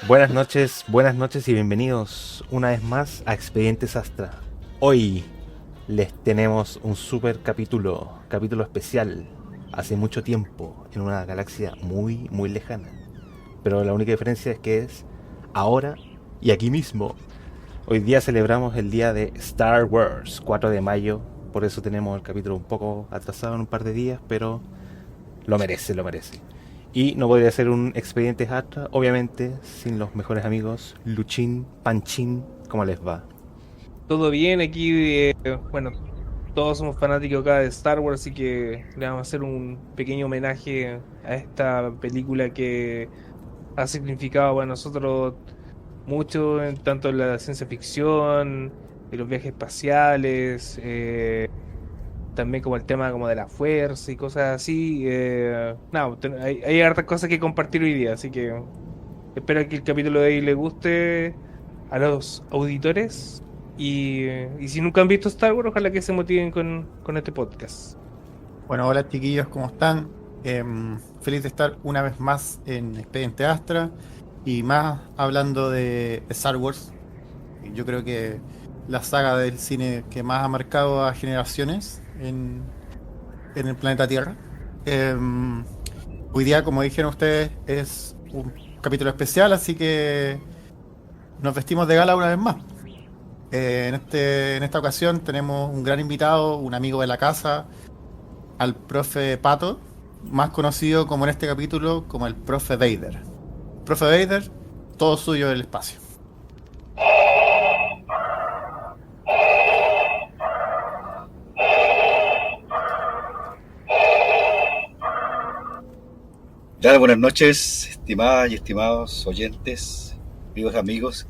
Buenas noches y bienvenidos una vez más a Expedientes Astra. Hoy les tenemos un super capítulo especial, hace mucho tiempo, en una galaxia muy, muy lejana. Pero la única diferencia es que es ahora y aquí mismo. Hoy día celebramos el día de Star Wars, 4 de mayo, por eso tenemos el capítulo un poco atrasado en un par de días, pero lo merece, lo merece. Y no podría ser un Expedientes Astra, obviamente, sin los mejores amigos, Luchín, Panchín, ¿cómo les va? Todo bien, aquí, bueno, todos somos fanáticos acá de Star Wars, así que le vamos a hacer un pequeño homenaje a esta película que ha significado para nosotros mucho, tanto en la ciencia ficción, en los viajes espaciales, también como el tema como de la fuerza y cosas así. No, hay hartas cosas que compartir hoy día, así que espero que el capítulo de hoy le guste a los auditores y si nunca han visto Star Wars, ojalá que se motiven con este podcast. Bueno, hola chiquillos, ¿cómo están? Feliz de estar una vez más en Expediente Astra y más hablando de Star Wars. Yo creo que la saga del cine que más ha marcado a generaciones en el planeta Tierra. Em, Hoy día, como dijeron ustedes, es un capítulo especial, así que nos vestimos de gala una vez más. En esta ocasión tenemos un gran invitado, un amigo de la casa, al profe Pato, más conocido como en este capítulo como el profe Vader. Profe Vader, todo suyo del espacio. Buenas noches, estimadas y estimados oyentes, amigos amigos.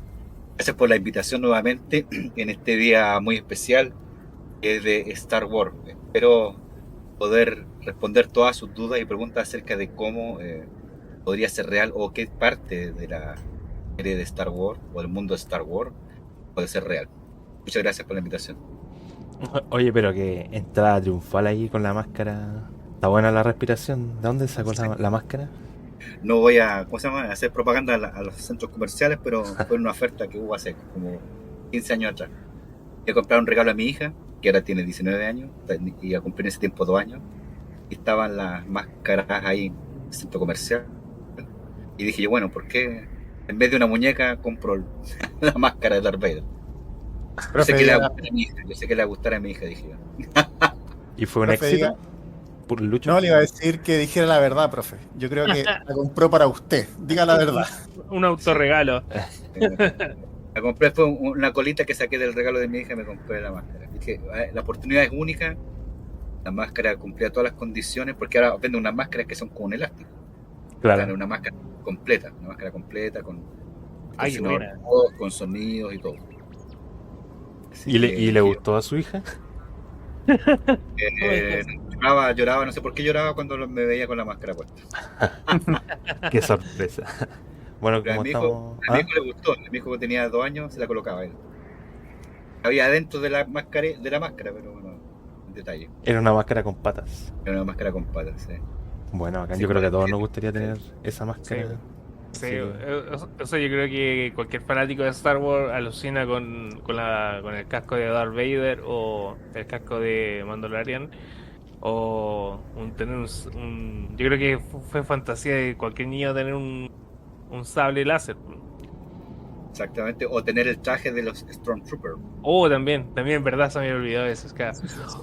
Gracias por la invitación nuevamente en este día muy especial que es de Star Wars. Espero poder responder todas sus dudas y preguntas acerca de cómo podría ser real o qué parte de la serie de Star Wars o del mundo de Star Wars puede ser real. Muchas gracias por la invitación. Oye, pero que entrada triunfal ahí con la máscara. Está buena la respiración. ¿De dónde sacó la máscara? No voy a, ¿cómo se llama?, hacer propaganda a los centros comerciales, pero fue una oferta que hubo hace como 15 años atrás. He comprado un regalo a mi hija, que ahora tiene 19 años, y a cumplir en ese tiempo 2 años, y estaban las máscaras ahí en el centro comercial. Y dije yo, bueno, ¿por qué en vez de una muñeca compro la máscara de Darth Vader? Yo sé Profe, que le va a diga, gustar a mi hija, yo sé que le va a gustar a mi hija, dije yo. ¿Y fue un profe, éxito? diga. ¿Por Lucho? No le iba a decir que dijera la verdad, profe. Yo creo que la compró para usted. Diga la Un, verdad. un Sí. autorregalo. Eh, La compré, fue una colita que saqué del regalo de mi hija y me compré la máscara. Dije, la oportunidad es única, la máscara cumplía todas las condiciones, porque ahora venden unas máscaras que son con un elástico. Están Claro. en una máscara completa, con Ay, qué distorsionador de buena. voz, con sonidos y todo. Así que ¿Y le dije, gustó a su hija? lloraba, no sé por qué lloraba cuando me veía con la máscara puesta. Qué sorpresa. Bueno, Pero como estamos... a mi ¿Ah? hijo le gustó, a mi hijo que tenía 2 años se la colocaba él. Había adentro de la máscara, pero bueno, un detalle. Era una máscara con patas. Era una máscara con patas, sí. Bueno, acá Sí, yo creo que a para todos nos gustaría tener esa Sí, máscara. sí. Así que... O sea, yo creo que cualquier fanático de Star Wars alucina con el casco de Darth Vader o el casco de Mandalorian. O tener yo creo que fue fantasía de cualquier niño tener un sable láser. exactamente, o tener el traje de los Stormtroopers. Oh, también, verdad, se me había olvidado eso. Es que,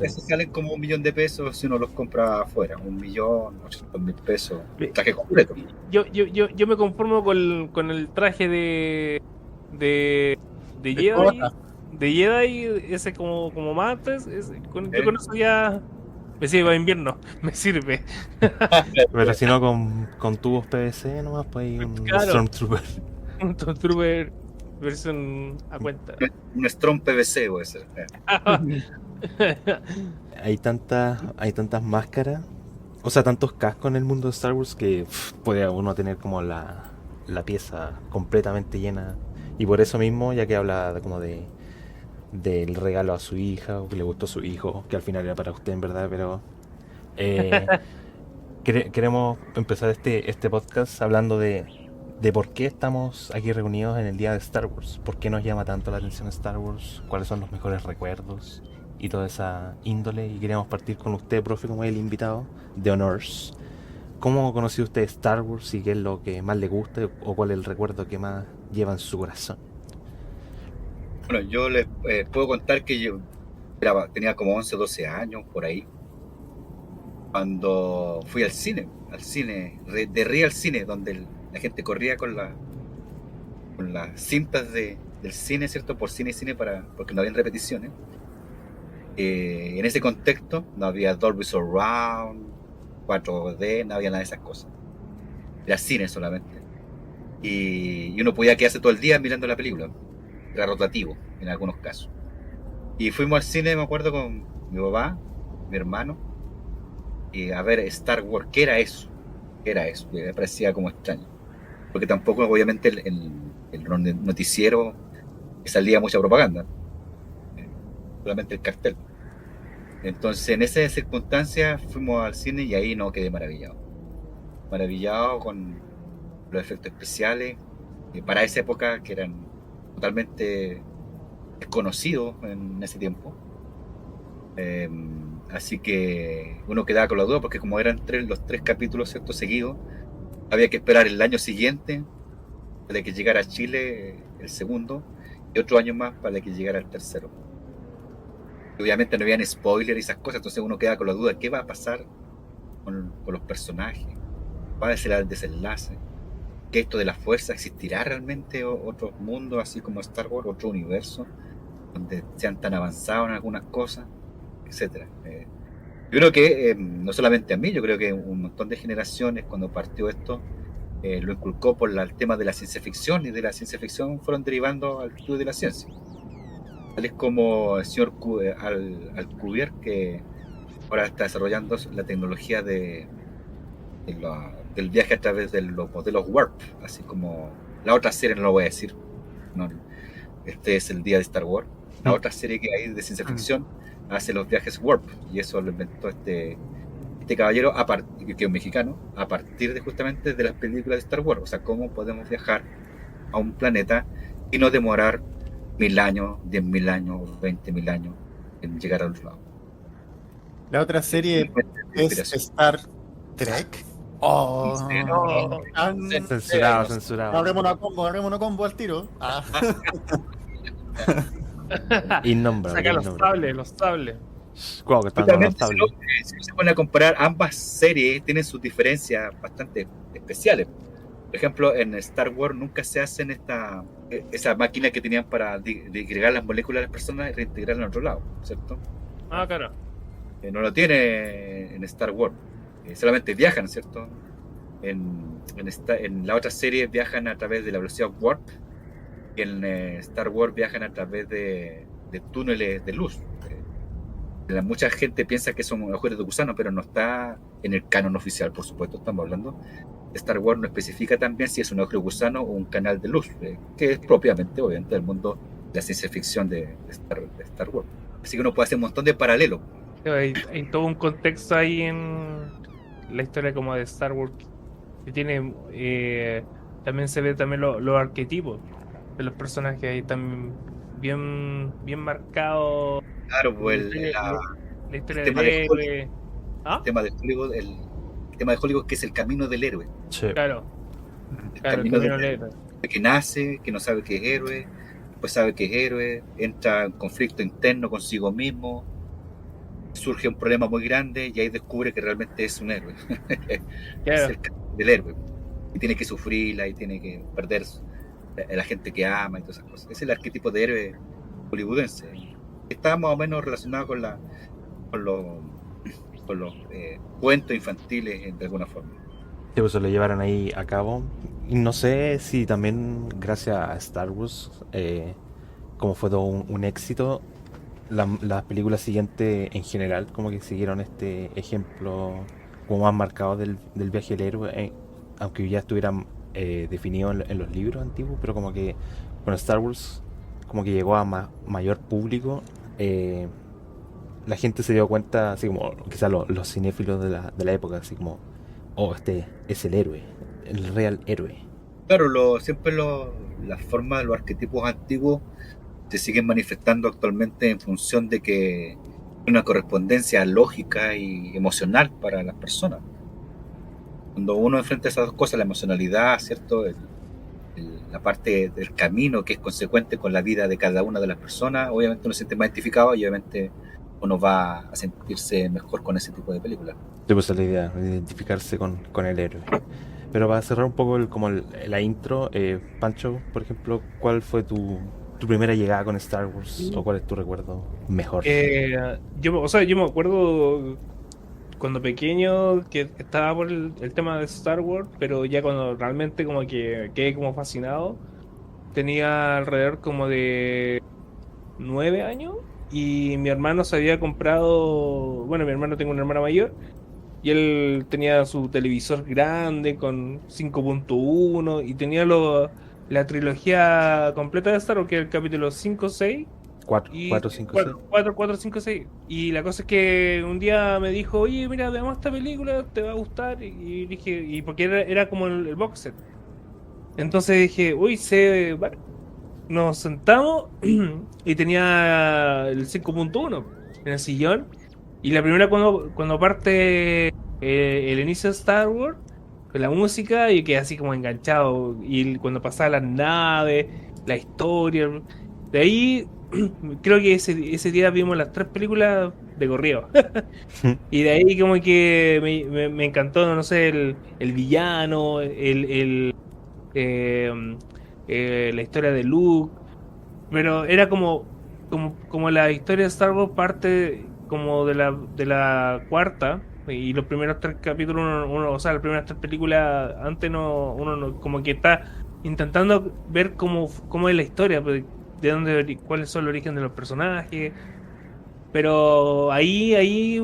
Esos salen como 1 millón de pesos si uno los compra afuera, 1.800.000 pesos, ve- traje completo. yo me conformo con el traje de, de De cota. Jedi, de Jedi, ese como mates, yo con ¿Eh? eso ya me sirve para invierno, me sirve. Pero si no, con tubos PVC nomás, pues hay un Claro, Stormtrooper. un Stormtrooper versión a cuenta. Un Strong PVC puede ser. Hay tantas máscaras, o sea, tantos cascos en el mundo de Star Wars que puede uno tener como la pieza completamente llena. Y por eso mismo, ya que habla como del regalo a su hija, o que le gustó a su hijo, que al final era para usted en verdad, pero eh, queremos empezar este podcast hablando de por qué estamos aquí reunidos en el día de Star Wars. ¿Por qué nos llama tanto la atención Star Wars? ¿Cuáles son los mejores recuerdos? Y toda esa índole. Y queríamos partir con usted, profe, como el invitado de Honors. ¿Cómo conoció usted Star Wars y qué es lo que más le gusta o cuál es el recuerdo que más lleva en su corazón? Bueno, yo les puedo contar que yo tenía como 11 o 12 años por ahí, cuando fui al cine, de Real Cine, donde la gente corría con las cintas del cine, ¿cierto? Por cine y cine, porque no había repeticiones. En ese contexto no había Dolby Surround, 4D, no había nada de esas cosas. Era cine solamente. Y uno podía quedarse todo el día mirando la película. Era rotativo en algunos casos. Y fuimos al cine, me acuerdo, con mi papá, mi hermano, y a ver Star Wars. ¿Qué era eso? ¿Qué era eso? Me parecía como extraño. Porque tampoco, obviamente, el noticiero salía mucha propaganda. Solamente el cartel. Entonces, en esas circunstancias fuimos al cine y ahí no quedé maravillado. Maravillado con los efectos especiales para esa época, que eran totalmente desconocidos en ese tiempo. Así que uno quedaba con la duda, porque como eran los tres capítulos, ¿cierto?, seguidos, había que esperar el año siguiente para que llegara a Chile el segundo y otro año más para que llegara el tercero. Y obviamente no habían spoilers y esas cosas, entonces uno queda con la duda: ¿qué va a pasar con los personajes? ¿Cuál será el desenlace? ¿Que esto de la fuerza existirá realmente otros mundos así como Star Wars, otro universo donde sean tan avanzados en algunas cosas, etcétera? Yo creo que no solamente a mí, yo creo que un montón de generaciones, cuando partió esto, lo inculcó por el tema de la ciencia ficción, y de la ciencia ficción fueron derivando al estudio de la ciencia. Tal es como el señor Alcubierre, que ahora está desarrollando la tecnología del viaje a través de los modelos Warp, así como la otra serie, no lo voy a decir, no, este es el día de Star Wars. La otra serie que hay de ciencia ficción hace los viajes Warp, y eso lo inventó este caballero, que es un mexicano, a partir de justamente de las películas de Star Wars. O sea, cómo podemos viajar a un planeta y no demorar 1000 años, 10.000 años, 20.000 años en llegar al otro lado. La otra serie es Star Trek. Oh, Censurado. Agarrémonos combo al tiro. Innombrable. Saca los sables. Wow, que están con los tablets. Si se pone a comparar, ambas series tienen sus diferencias bastante especiales. Por ejemplo, en Star Wars nunca se hacen esa máquina que tenían para digregar las moléculas de las personas y reintegrarlas en otro lado, ¿cierto? Ah, claro. No lo tiene en Star Wars. Solamente viajan, ¿cierto? En la otra serie viajan a través de la velocidad Warp, y en Star Wars viajan a través de túneles de luz. Mucha gente piensa que son agujeros de gusano, pero no está en el canon oficial, por supuesto. Estamos hablando, Star Wars no especifica también si es un agujero de gusano o un canal de luz, que es propiamente, obviamente, del mundo de la ciencia ficción de Star Wars. Así que uno puede hacer un montón de paralelos. Hay todo un contexto ahí en la historia como de Star Wars que tiene, también se ve también los arquetipos de los personajes ahí también bien marcados. Claro, pues la historia tema del de héroe. ¿Ah? el tema de Hollywood, que es el camino del héroe. Sí. Claro, El el camino camino del del héroe. héroe. Que nace, que no sabe que es héroe, pues sabe que es héroe, entra en conflicto interno consigo mismo, surge un problema muy grande y ahí descubre que realmente es un héroe. Claro. Es el camino del héroe. Y tiene que sufrirla y tiene que perder a la gente que ama y todas esas cosas. Es el arquetipo de héroe hollywoodense. Está más o menos relacionado con los cuentos infantiles de alguna forma. Sí, pues se lo llevaron ahí a cabo. Y no sé si también gracias a Star Wars, como fue todo un éxito, las películas siguientes en general como que siguieron este ejemplo como más marcado del viaje del héroe, aunque ya estuvieran definidos en los libros antiguos, pero como que con Star Wars como que llegó a mayor público. La gente se dio cuenta, así como quizás los cinéfilos de la época, así como, oh, este es el héroe, el real héroe. Claro, siempre las formas, los arquetipos antiguos se siguen manifestando actualmente en función de que hay una correspondencia lógica y emocional para las personas. Cuando uno enfrenta esas dos cosas, la emocionalidad, ¿cierto? La parte del camino que es consecuente con la vida de cada una de las personas, obviamente uno se siente más identificado y obviamente uno va a sentirse mejor con ese tipo de películas. Sí, pues esa es la idea, identificarse con el héroe. Pero para cerrar un poco la intro, Pancho, por ejemplo, ¿cuál fue tu primera llegada con Star Wars? ¿O cuál es tu recuerdo mejor? Yo me acuerdo cuando pequeño que estaba por el tema de Star Wars, pero ya cuando realmente como que quedé como fascinado, tenía alrededor como de 9 años y mi hermano se había comprado, bueno, mi hermano tengo un hermano mayor y él tenía su televisor grande con 5.1 y tenía la trilogía completa de Star Wars, que es el capítulo 5 6 ¿Cuatro, y cuatro, cinco, seis? 4 5 6. Y la cosa es que un día me dijo, oye, mira, veamos esta película, te va a gustar. Y dije, y porque era como el box set. Entonces dije, uy, vale. Nos sentamos y tenía el 5.1 en el sillón. Y la primera cuando parte el inicio de Star Wars, con la música, y quedé así como enganchado. Y cuando pasaba las naves, la historia. De ahí, creo que ese día vimos las tres películas de corrido. Y de ahí como que me encantó, no sé, el villano, eh, la historia de Luke. Pero era como la historia de Star Wars parte como de la cuarta, y los primeros tres capítulos, o sea, las primeras tres películas, antes uno no, como que está intentando ver cómo es la historia, pues, cuáles son los orígenes de los personajes. Pero ahí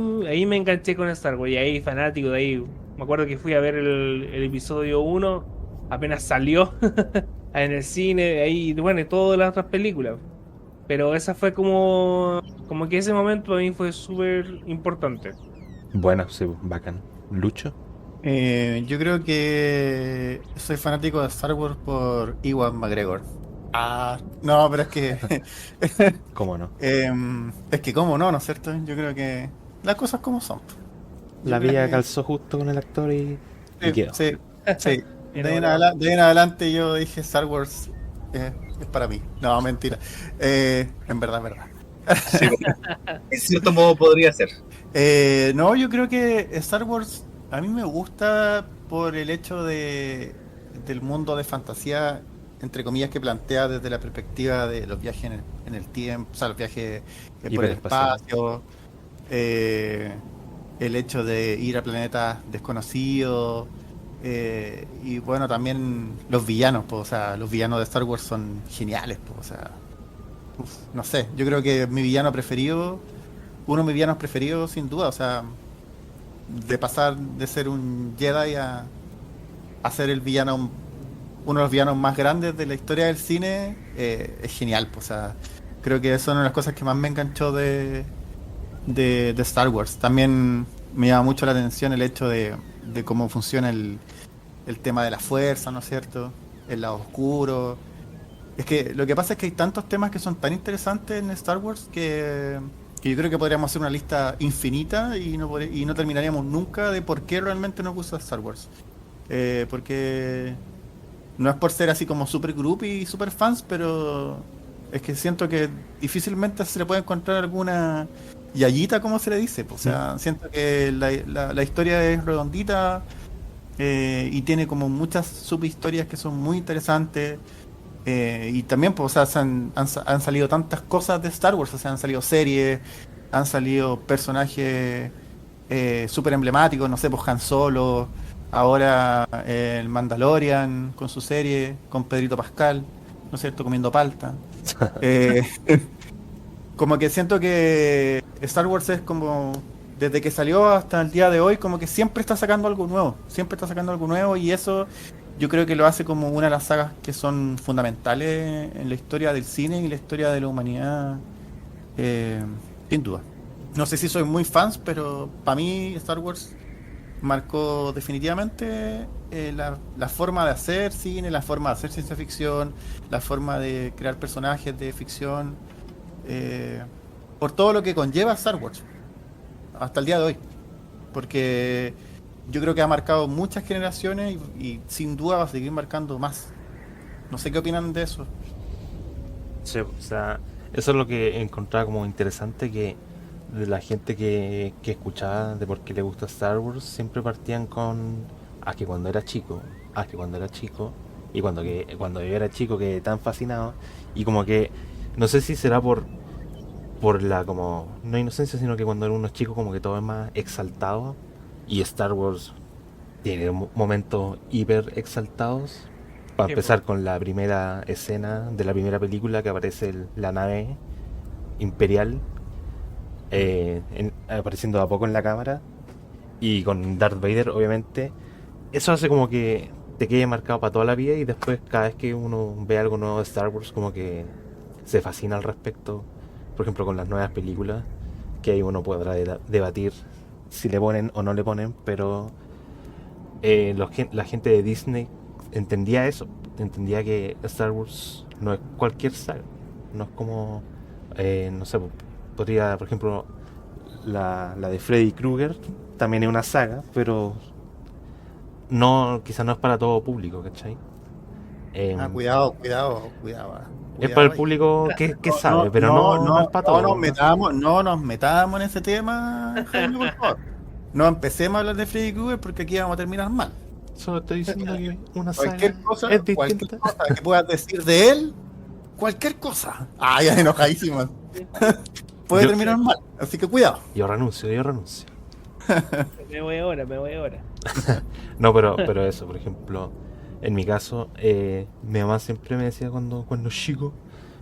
me enganché con Star Wars, y ahí fanático, de ahí. Me acuerdo que fui a ver el episodio uno apenas salió en el cine, ahí, bueno, y todas las otras películas. Pero esa fue como que ese momento para mí fue súper importante. Bueno, sí, bacán. ¿Lucho? Yo creo que soy fanático de Star Wars por Ewan McGregor. Ah, no, pero es que ¿Cómo no? es que cómo no, ¿no es cierto? Yo creo que las cosas como son. Yo La creo vida que calzó justo con el actor y sí, quedó. sí, sí. Enamorado. De ahí en adelante yo dije Star Wars es para mí. No, mentira. En verdad, en verdad. Sí, en cierto modo podría ser. No, yo creo que Star Wars a mí me gusta por el hecho del mundo de fantasía, entre comillas, que plantea desde la perspectiva de los viajes en el tiempo, o sea, los viajes por el Hiperespacial. espacio, eh, el hecho de ir a planetas desconocidos, y bueno, también los villanos, pues, o sea, los villanos de Star Wars son geniales, pues, o sea, no sé, yo creo que mi villano preferido, uno de mis villanos preferidos sin duda, o sea, de pasar de ser un Jedi a ser el villano, uno de los villanos más grandes de la historia del cine, es genial, pues, o sea, creo que eso es una de las cosas que más me enganchó de Star Wars. También me llama mucho la atención el hecho de cómo funciona el tema de la fuerza, ¿no es cierto? El lado oscuro. Es que lo que pasa es que hay tantos temas que son tan interesantes en Star Wars que yo creo que podríamos hacer una lista infinita y no terminaríamos nunca de por qué realmente nos gusta Star Wars. Porque no es por ser así como super groupie y super fans, pero es que siento que difícilmente se le puede encontrar alguna yayita, como se le dice. O sea, siento que la historia es redondita, y tiene como muchas subhistorias que son muy interesantes. Y también, pues, o sea, han salido tantas cosas de Star Wars, o sea, han salido series, han salido personajes súper emblemáticos, no sé, pues Han Solo, ahora el Mandalorian con su serie, con Pedrito Pascal, ¿no es cierto?, comiendo palta. Eh, como que siento que Star Wars es como, desde que salió hasta el día de hoy, como que siempre está sacando algo nuevo, siempre está sacando algo nuevo, y eso yo creo que lo hace como una de las sagas que son fundamentales en la historia del cine y la historia de la humanidad, eh, sin duda. No sé si soy muy fans, pero para mí Star Wars marcó definitivamente la forma de hacer cine, la forma de hacer ciencia ficción, la forma de crear personajes de ficción, eh, por todo lo que conlleva Star Wars hasta el día de hoy. Porque yo creo que ha marcado muchas generaciones y sin duda va a seguir marcando más. No sé qué opinan de eso. Sí, o sea, eso es lo que encontraba como interesante, que de la gente que escuchaba de por qué le gusta Star Wars, siempre partían con, que cuando era chico, que cuando era chico, y cuando yo era chico quedé tan fascinado, y como que, no sé si será por la como, no inocencia, sino que cuando uno es chico como que todo es más exaltado, y Star Wars tiene momentos hiper exaltados. Para Sí, empezar con la primera escena de la primera película, que aparece la nave imperial apareciendo de a poco en la cámara, y con Darth Vader, obviamente. Eso hace como que te quede marcado para toda la vida, y después cada vez que uno ve algo nuevo de Star Wars como que se fascina al respecto. Por ejemplo, con las nuevas películas, que ahí uno podrá debatir si le ponen o no le ponen, pero la gente de Disney entendía eso, entendía que Star Wars no es cualquier saga, no es como, no sé, podría, por ejemplo, la de Freddy Krueger también es una saga, pero no, quizás no es para todo público, ¿cachai? Ah, Em, cuidado, cuidado, cuidado, es para cuidado el ahí. público que No, sabe, pero no, no no, es para no nos todo. metamos, no nos metamos en ese tema, Jaime, por favor. No empecemos a hablar de Freddy Krueger porque aquí vamos a terminar mal. Solo estoy diciendo que una saga es Cualquier distinta. cosa que puedas decir de él, cualquier cosa. Ah, ya enojadísimo. Puede Yo, terminar mal, así que cuidado. yo renuncio, yo renuncio. me voy ahora, me voy ahora. No, pero eso, por ejemplo, en mi caso, mi mamá siempre me decía cuando chico,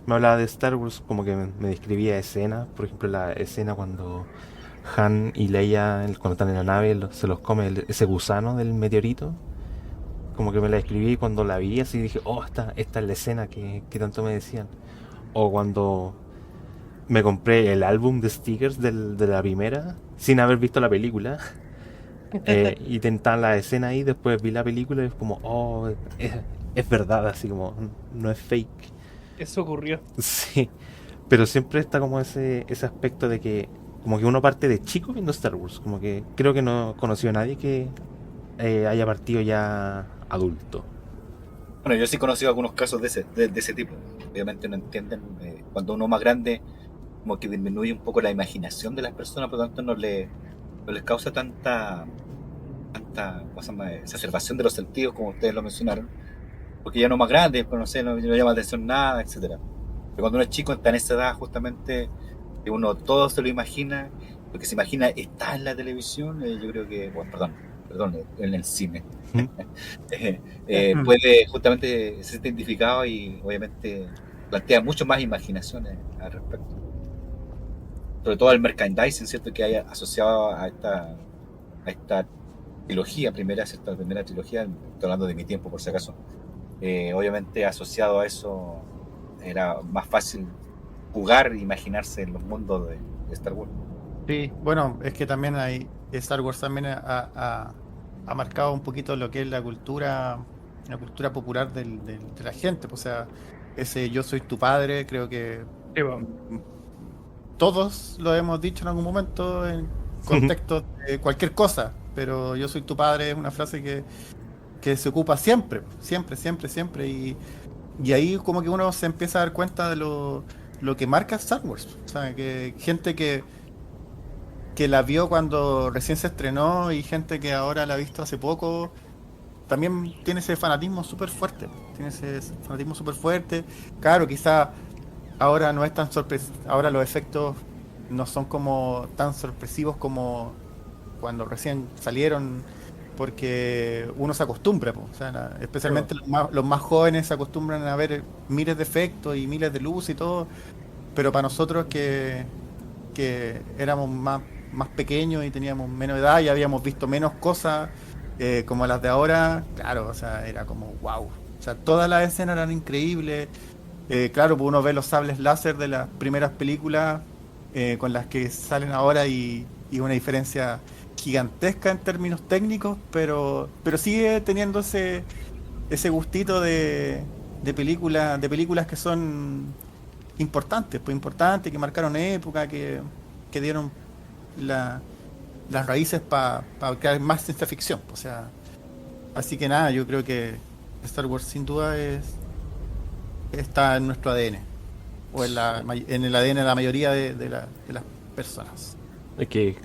me hablaba de Star Wars, como que me describía escenas, por ejemplo, la escena cuando Han y Leia, cuando están en la nave, se los come ese gusano del meteorito, como que me la describí, y cuando la vi así dije, oh, esta es la escena que tanto me decían. O cuando me compré el álbum de stickers de la primera, sin haber visto la película. Y tentaban la escena ahí, después vi la película y es como, oh, es verdad, así como, no es fake. Eso ocurrió. Sí, pero siempre está como ese aspecto de que, como que uno parte de chico viendo Star Wars, como que creo que no conoció a nadie que haya partido ya adulto. Bueno, yo sí he conocido algunos casos de ese tipo. Obviamente no entienden, cuando uno es más grande, como que disminuye un poco la imaginación de las personas, por lo tanto no les causa tanta ¿cómo se llama? Exacerbación de los sentidos, como ustedes lo mencionaron, porque ya no es más grande, pues no sé, no llama la atención nada, etcétera. Pero cuando uno es chico, está en esa edad justamente, que uno todo se lo imagina, lo que se imagina está en la televisión, yo creo que, bueno, perdón, en el cine. ¿Mm? Puede justamente ser identificado y obviamente plantea mucho más imaginaciones al respecto. Sobre todo el merchandising, ¿cierto? Que hay asociado a esta trilogía, esta primera trilogía, estoy hablando de mi tiempo por si acaso. Obviamente asociado a eso era más fácil jugar e imaginarse en los mundos de Star Wars. Sí, bueno, es que también hay Star Wars también ha marcado un poquito lo que es la cultura popular de la gente. Pues, o sea, ese yo soy tu padre, creo que Sí, po. todos lo hemos dicho en algún momento en contexto de cualquier cosa, pero yo soy tu padre es una frase que se ocupa siempre, siempre, siempre, siempre. Y ahí como que uno se empieza a dar cuenta de lo que marca Star Wars. O sea, que gente que la vio cuando recién se estrenó y gente que ahora la ha visto hace poco, también tiene ese fanatismo súper fuerte. Tiene ese fanatismo súper fuerte. Claro, quizá ahora no es tan ahora los efectos no son como tan sorpresivos como cuando recién salieron, porque uno se acostumbra, po. O sea, especialmente los más jóvenes se acostumbran a ver miles de efectos y miles de luz y todo, pero para nosotros que éramos más pequeños y teníamos menos edad y habíamos visto menos cosas como las de ahora, claro, o sea, era como wow. O sea, todas las escenas eran increíbles. Claro, pues uno ve los sables láser de las primeras películas con las que salen ahora y una diferencia gigantesca en términos técnicos, pero sigue teniendo ese gustito de películas que son importantes, pues importantes, que marcaron época, que dieron las raíces para crear más ciencia ficción. O sea, así que nada, yo creo que Star Wars sin duda está en nuestro ADN, o en el ADN de la mayoría de las personas. Es que,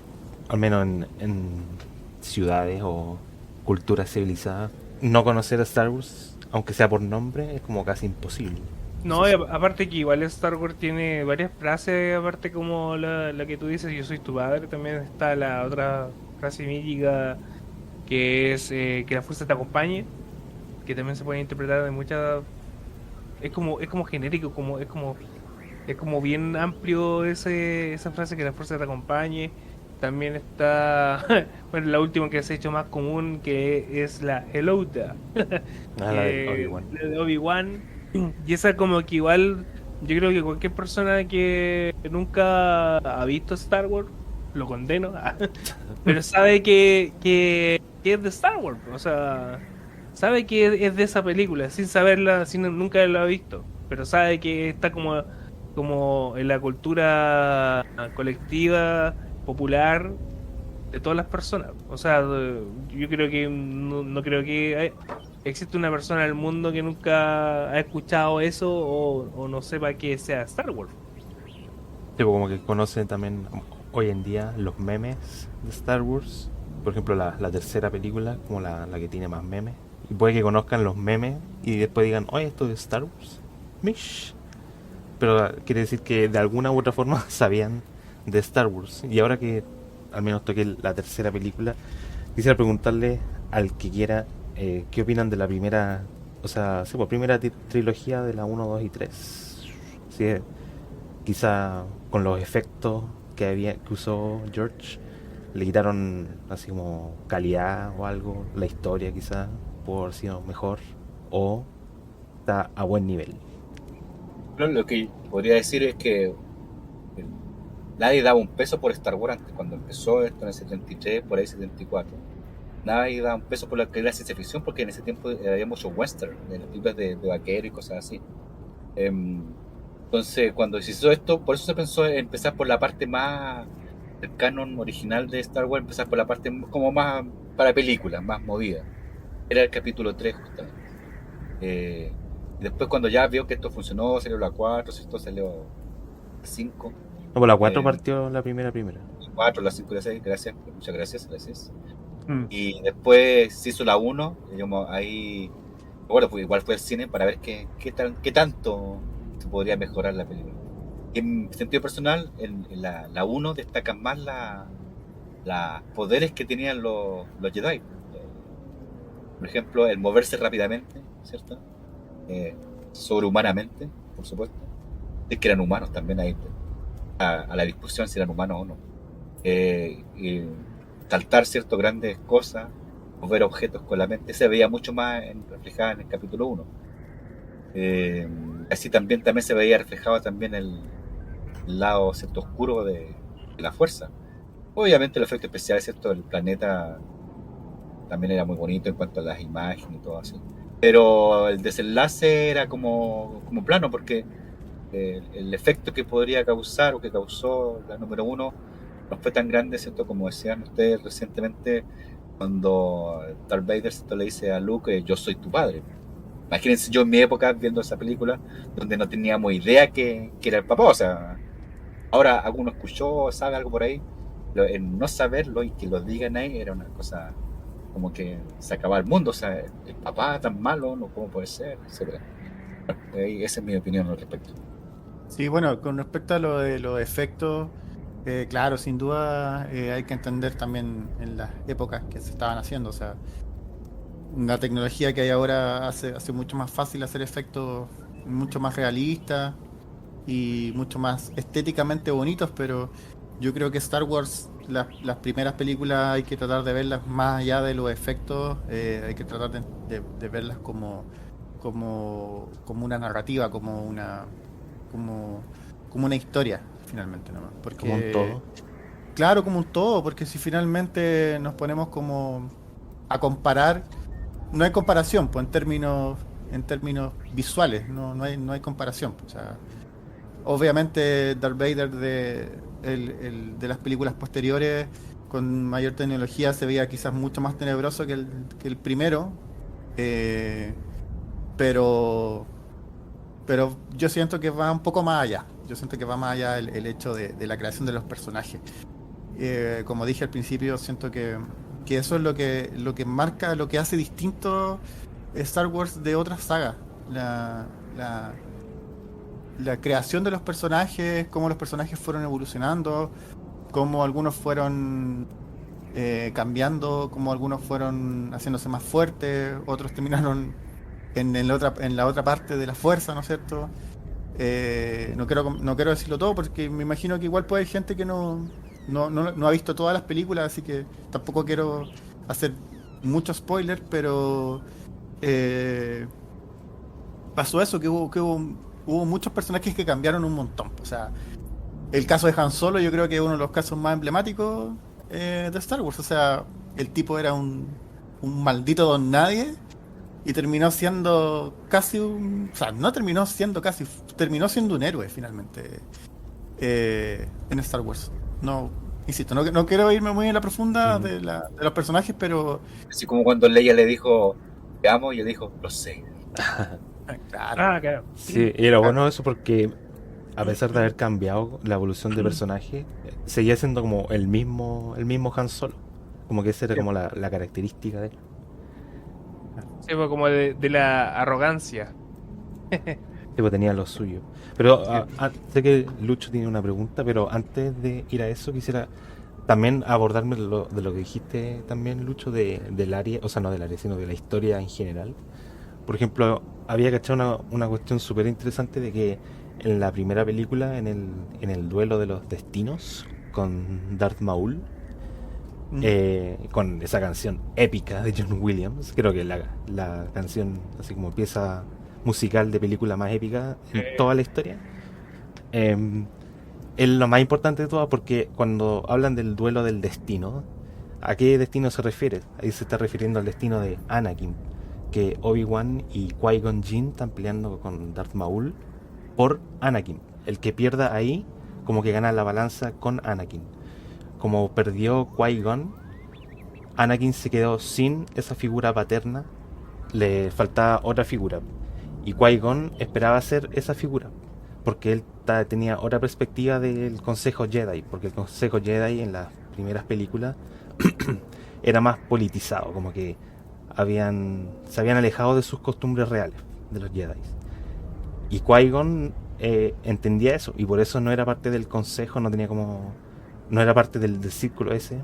al menos en ciudades o culturas civilizadas, no conocer a Star Wars, aunque sea por nombre, es como casi imposible. No, y aparte que igual Star Wars tiene varias frases, aparte como la que tú dices, yo soy tu padre, también está la otra frase mítica que es que la fuerza te acompañe, que también se puede interpretar de muchas... es como genérico, es como bien amplio esa frase que la fuerza te acompañe. También está, bueno, la última que se ha hecho más común, que es la Hello there. La de Obi-Wan. La de Obi-Wan. Y esa como que igual, yo creo que cualquier persona que nunca ha visto Star Wars, lo condeno, pero sabe que es de Star Wars, o sea, sabe que es de esa película, sin saberla, sin nunca haberla visto, pero sabe que está como en la cultura colectiva, popular, de todas las personas. O sea, yo creo que no creo que existe una persona en el mundo que nunca ha escuchado eso o no sepa que sea Star Wars. Tipo, como que conocen también hoy en día los memes de Star Wars. Por ejemplo, la tercera película, como la que tiene más memes. Y puede que conozcan los memes y después digan, oye, esto es Star Wars. Mish. Pero quiere decir que de alguna u otra forma sabían de Star Wars. Y ahora que al menos toqué la tercera película, quisiera preguntarle al que quiera qué opinan de la primera, o sea, sí, pues, primera trilogía de la 1, 2 y 3. Sí, quizá con los efectos que usó George le quitaron así como calidad o algo, la historia quizá pudo haber sido mejor o está a buen nivel. Lo que podría decir es que nadie daba un peso por Star Wars antes, cuando empezó esto en el 73, por ahí 74. Nadie daba un peso por la que era ciencia ficción, porque en ese tiempo había mucho western, de las películas de vaquero y cosas así. Entonces, cuando se hizo esto, por eso se pensó en empezar por la parte más del canon original de Star Wars, empezar por la parte como más para películas, más movida. Era el capítulo 3 justamente. Y después cuando ya vio que esto funcionó, salió la 4, esto salió la 5. No, pues la 4 partió la primera. La 4, la 5 y la 6, gracias, muchas gracias. Mm. Y después se hizo la 1, digamos, ahí, bueno, pues igual fue al cine para ver qué tanto se podría mejorar la película. Y en sentido personal, en la 1 destacan más los poderes que tenían los Jedi. Por ejemplo, el moverse rápidamente, ¿cierto? Sobrehumanamente, por supuesto. Es que eran humanos también ahí, a la discusión si eran humanos o no. Y saltar ciertas grandes cosas, mover objetos con la mente, se veía mucho más reflejada en el capítulo 1. Así también se veía reflejado también el lado, ¿cierto?, oscuro de la fuerza. Obviamente el efecto especial, ¿cierto?, del planeta también era muy bonito en cuanto a las imágenes y todo así. Pero el desenlace era como plano, porque el efecto que podría causar o que causó la número 1 no fue tan grande, ¿cierto?, como decían ustedes recientemente cuando Darth Vader, ¿cierto?, le dice a Luke, yo soy tu padre. Imagínense yo en mi época viendo esa película donde no teníamos idea que era el papá. O sea, ahora alguno escuchó, sabe algo por ahí, pero el no saberlo y que lo digan ahí era una cosa como que se acababa el mundo. O sea, el papá tan malo, no, ¿cómo puede ser?, etcétera. Esa es mi opinión al respecto. Sí, bueno, con respecto a lo de los efectos, claro, sin duda hay que entender también en las épocas que se estaban haciendo. O sea, la tecnología que hay ahora hace mucho más fácil hacer efectos mucho más realistas y mucho más estéticamente bonitos, pero yo creo que Star Wars, las primeras películas hay que tratar de verlas más allá de los efectos, hay que tratar de verlas como una narrativa, como una historia, finalmente, ¿no? Porque Como un todo. claro, como un todo, porque si finalmente nos ponemos como a comparar, no hay comparación, pues en términos visuales, no hay comparación. Pues, o sea, obviamente Darth Vader de las películas posteriores con mayor tecnología se veía quizás mucho más tenebroso que el primero, eh, pero pero yo siento que va un poco más allá. Yo siento que va más allá el hecho de la creación de los personajes. Como dije al principio, siento que eso es lo que marca, lo que hace distinto Star Wars de otras sagas. La, la, la creación de los personajes, cómo los personajes fueron evolucionando, cómo algunos fueron cambiando, cómo algunos fueron haciéndose más fuertes, otros terminaron en la otra parte de la fuerza, ¿no es cierto? No quiero decirlo todo porque me imagino que igual puede haber gente que no ha visto todas las películas, así que tampoco quiero hacer mucho spoiler, pero eh, pasó eso, que hubo muchos personajes que cambiaron un montón. O sea, el caso de Han Solo yo creo que es uno de los casos más emblemáticos de Star Wars. O sea, el tipo era un maldito don nadie y terminó siendo casi o sea, no terminó siendo casi, terminó siendo un héroe finalmente en Star Wars. No, insisto, no quiero irme muy en la profunda Mm. de los personajes, pero Así como cuando Leia le dijo, te amo, y él dijo, lo sé. claro, Ah, claro. Sí, y era claro. bueno eso porque a pesar de haber cambiado la evolución de personaje, seguía siendo como el mismo Han Solo. Como que esa era Sí, como la característica de él. Sí, pues como de la arrogancia. Tipo, tenía lo suyo. Pero sí. sé que Lucho tiene una pregunta, pero antes de ir a eso quisiera también abordarme de lo que dijiste también, Lucho, del área, o sea, no del área, sino de la historia en general. Por ejemplo, había cachado una cuestión súper interesante de que en la primera película, en el duelo de los destinos con Darth Maul, Mm. con esa canción épica de John Williams, creo que la canción, así como pieza musical de película más épica en toda la historia, eh, es lo más importante de todo porque cuando hablan del duelo del destino, ¿a qué destino se refiere? Ahí se está refiriendo al destino de Anakin, que Obi-Wan y Qui-Gon Jinn están peleando con Darth Maul por Anakin. El que pierda ahí, como que gana la balanza con Anakin. Como perdió Qui-Gon, Anakin se quedó sin esa figura paterna, le faltaba otra figura. Y Qui-Gon esperaba ser esa figura, porque él tenía otra perspectiva del Consejo Jedi, porque el Consejo Jedi en las primeras películas era más politizado, como que se habían alejado de sus costumbres reales, de los Jedi. Y Qui-Gon entendía eso, y por eso no era parte del Consejo, no era parte del círculo ese,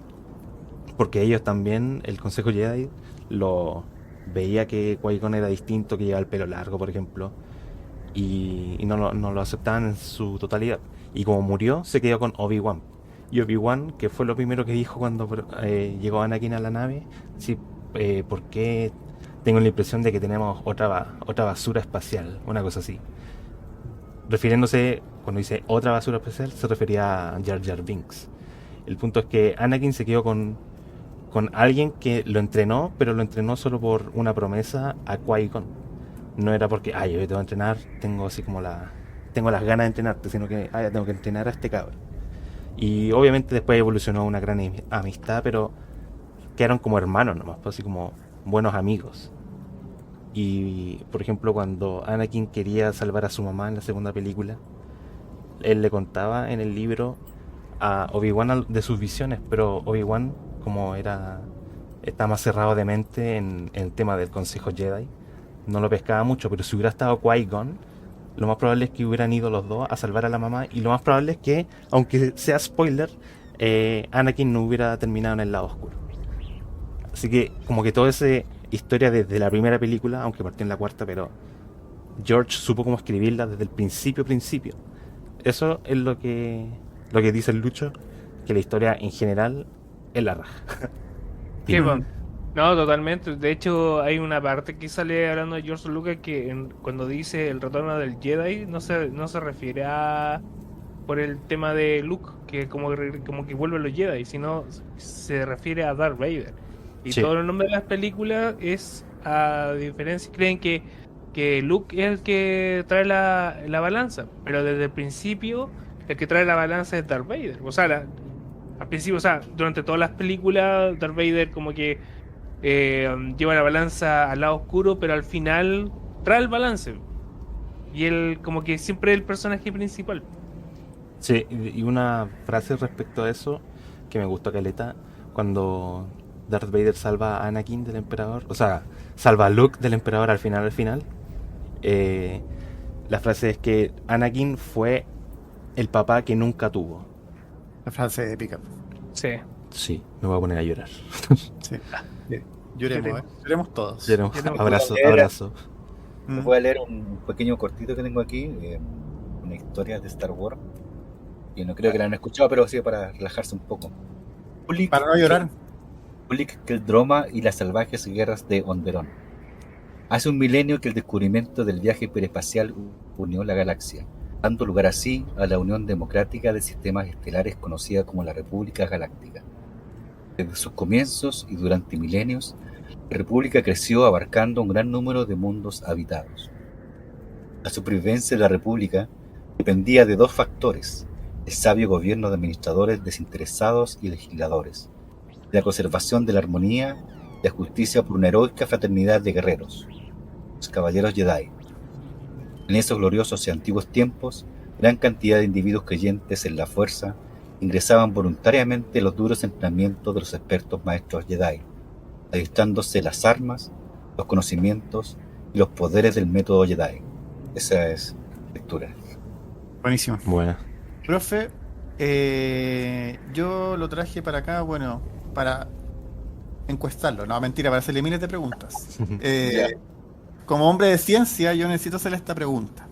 porque ellos también, el Consejo Jedi, lo veía que Qui-Gon era distinto, que llevaba el pelo largo, por ejemplo, y no lo aceptaban en su totalidad. Y como murió, se quedó con Obi-Wan. Y Obi-Wan, que fue lo primero que dijo cuando llegó Anakin a la nave, sí, ¿por qué tengo la impresión de que tenemos otra basura espacial? Una cosa así. Refiriéndose, cuando dice otra basura espacial, se refería a Jar Jar Binks. El punto es que Anakin se quedó con alguien que lo entrenó, pero lo entrenó solo por una promesa a Qui-Gon. No era porque, yo te voy a entrenar, tengo así como tengo las ganas de entrenarte, sino que, ya tengo que entrenar a este cabrón. Y obviamente después evolucionó una gran amistad, pero quedaron como hermanos nomás, pues, así como buenos amigos. Y, por ejemplo, cuando Anakin quería salvar a su mamá en la segunda película, él le contaba en el libro a Obi-Wan de sus visiones, pero Obi-Wan, como está más cerrado de mente en el tema del Consejo Jedi, no lo pescaba mucho, pero si hubiera estado Qui-Gon, lo más probable es que hubieran ido los dos a salvar a la mamá, y lo más probable es que, aunque sea spoiler, Anakin no hubiera terminado en el lado oscuro. Así que como que toda esa historia desde la primera película, aunque partió en la cuarta, pero George supo cómo escribirla desde el principio. Eso es lo que dice el Lucho, que la historia en general es la raja. Sí, Dime. pues. No, totalmente. De hecho, hay una parte que sale hablando de George Lucas que cuando dice el retorno del Jedi no se refiere por el tema de Luke, que como que vuelve a los Jedi, sino se refiere a Darth Vader. Y Sí. todo el nombre de las películas es, a diferencia, creen que Luke es el que trae la balanza, pero desde el principio el que trae la balanza es Darth Vader. O sea, al principio, o sea, durante todas las películas, Darth Vader como que lleva la balanza al lado oscuro, pero al final trae el balance. Y él como que siempre es el personaje principal. Sí, y una frase respecto a eso que me gustó caleta, cuando Darth Vader salva a Anakin del emperador, o sea, salva a Luke del emperador al final, eh, la frase es que Anakin fue el papá que nunca tuvo. La frase épica. Sí. Sí, me voy a poner a llorar. Sí. Lloremos, lloremos todos. Lloremos. Lloremos. Abrazo, abrazo. Les voy a leer un pequeño cortito que tengo aquí, una historia de Star Wars. Y no creo que la han escuchado, pero sí para relajarse un poco. Para no llorar. Ulic Qel-Droma y las salvajes guerras de Onderon. Hace un milenio que el descubrimiento del viaje hiperespacial unió la galaxia, dando lugar así a la Unión Democrática de Sistemas Estelares conocida como la República Galáctica. Desde sus comienzos y durante milenios, la República creció abarcando un gran número de mundos habitados. La supervivencia de la República dependía de dos factores: el sabio gobierno de administradores desinteresados y legisladores, y la conservación de la armonía y la justicia por una heroica fraternidad de guerreros, los caballeros Jedi. En esos gloriosos y antiguos tiempos, gran cantidad de individuos creyentes en la fuerza ingresaban voluntariamente en los duros entrenamientos de los expertos maestros Jedi, adistrándose las armas, los conocimientos y los poderes del método Jedi. Esa es lectura. Buenísimo. Bueno, Profe, yo lo traje para acá, bueno, para encuestarlo. No, mentira, para hacerle miles de preguntas. Como hombre de ciencia, yo necesito hacerle esta pregunta.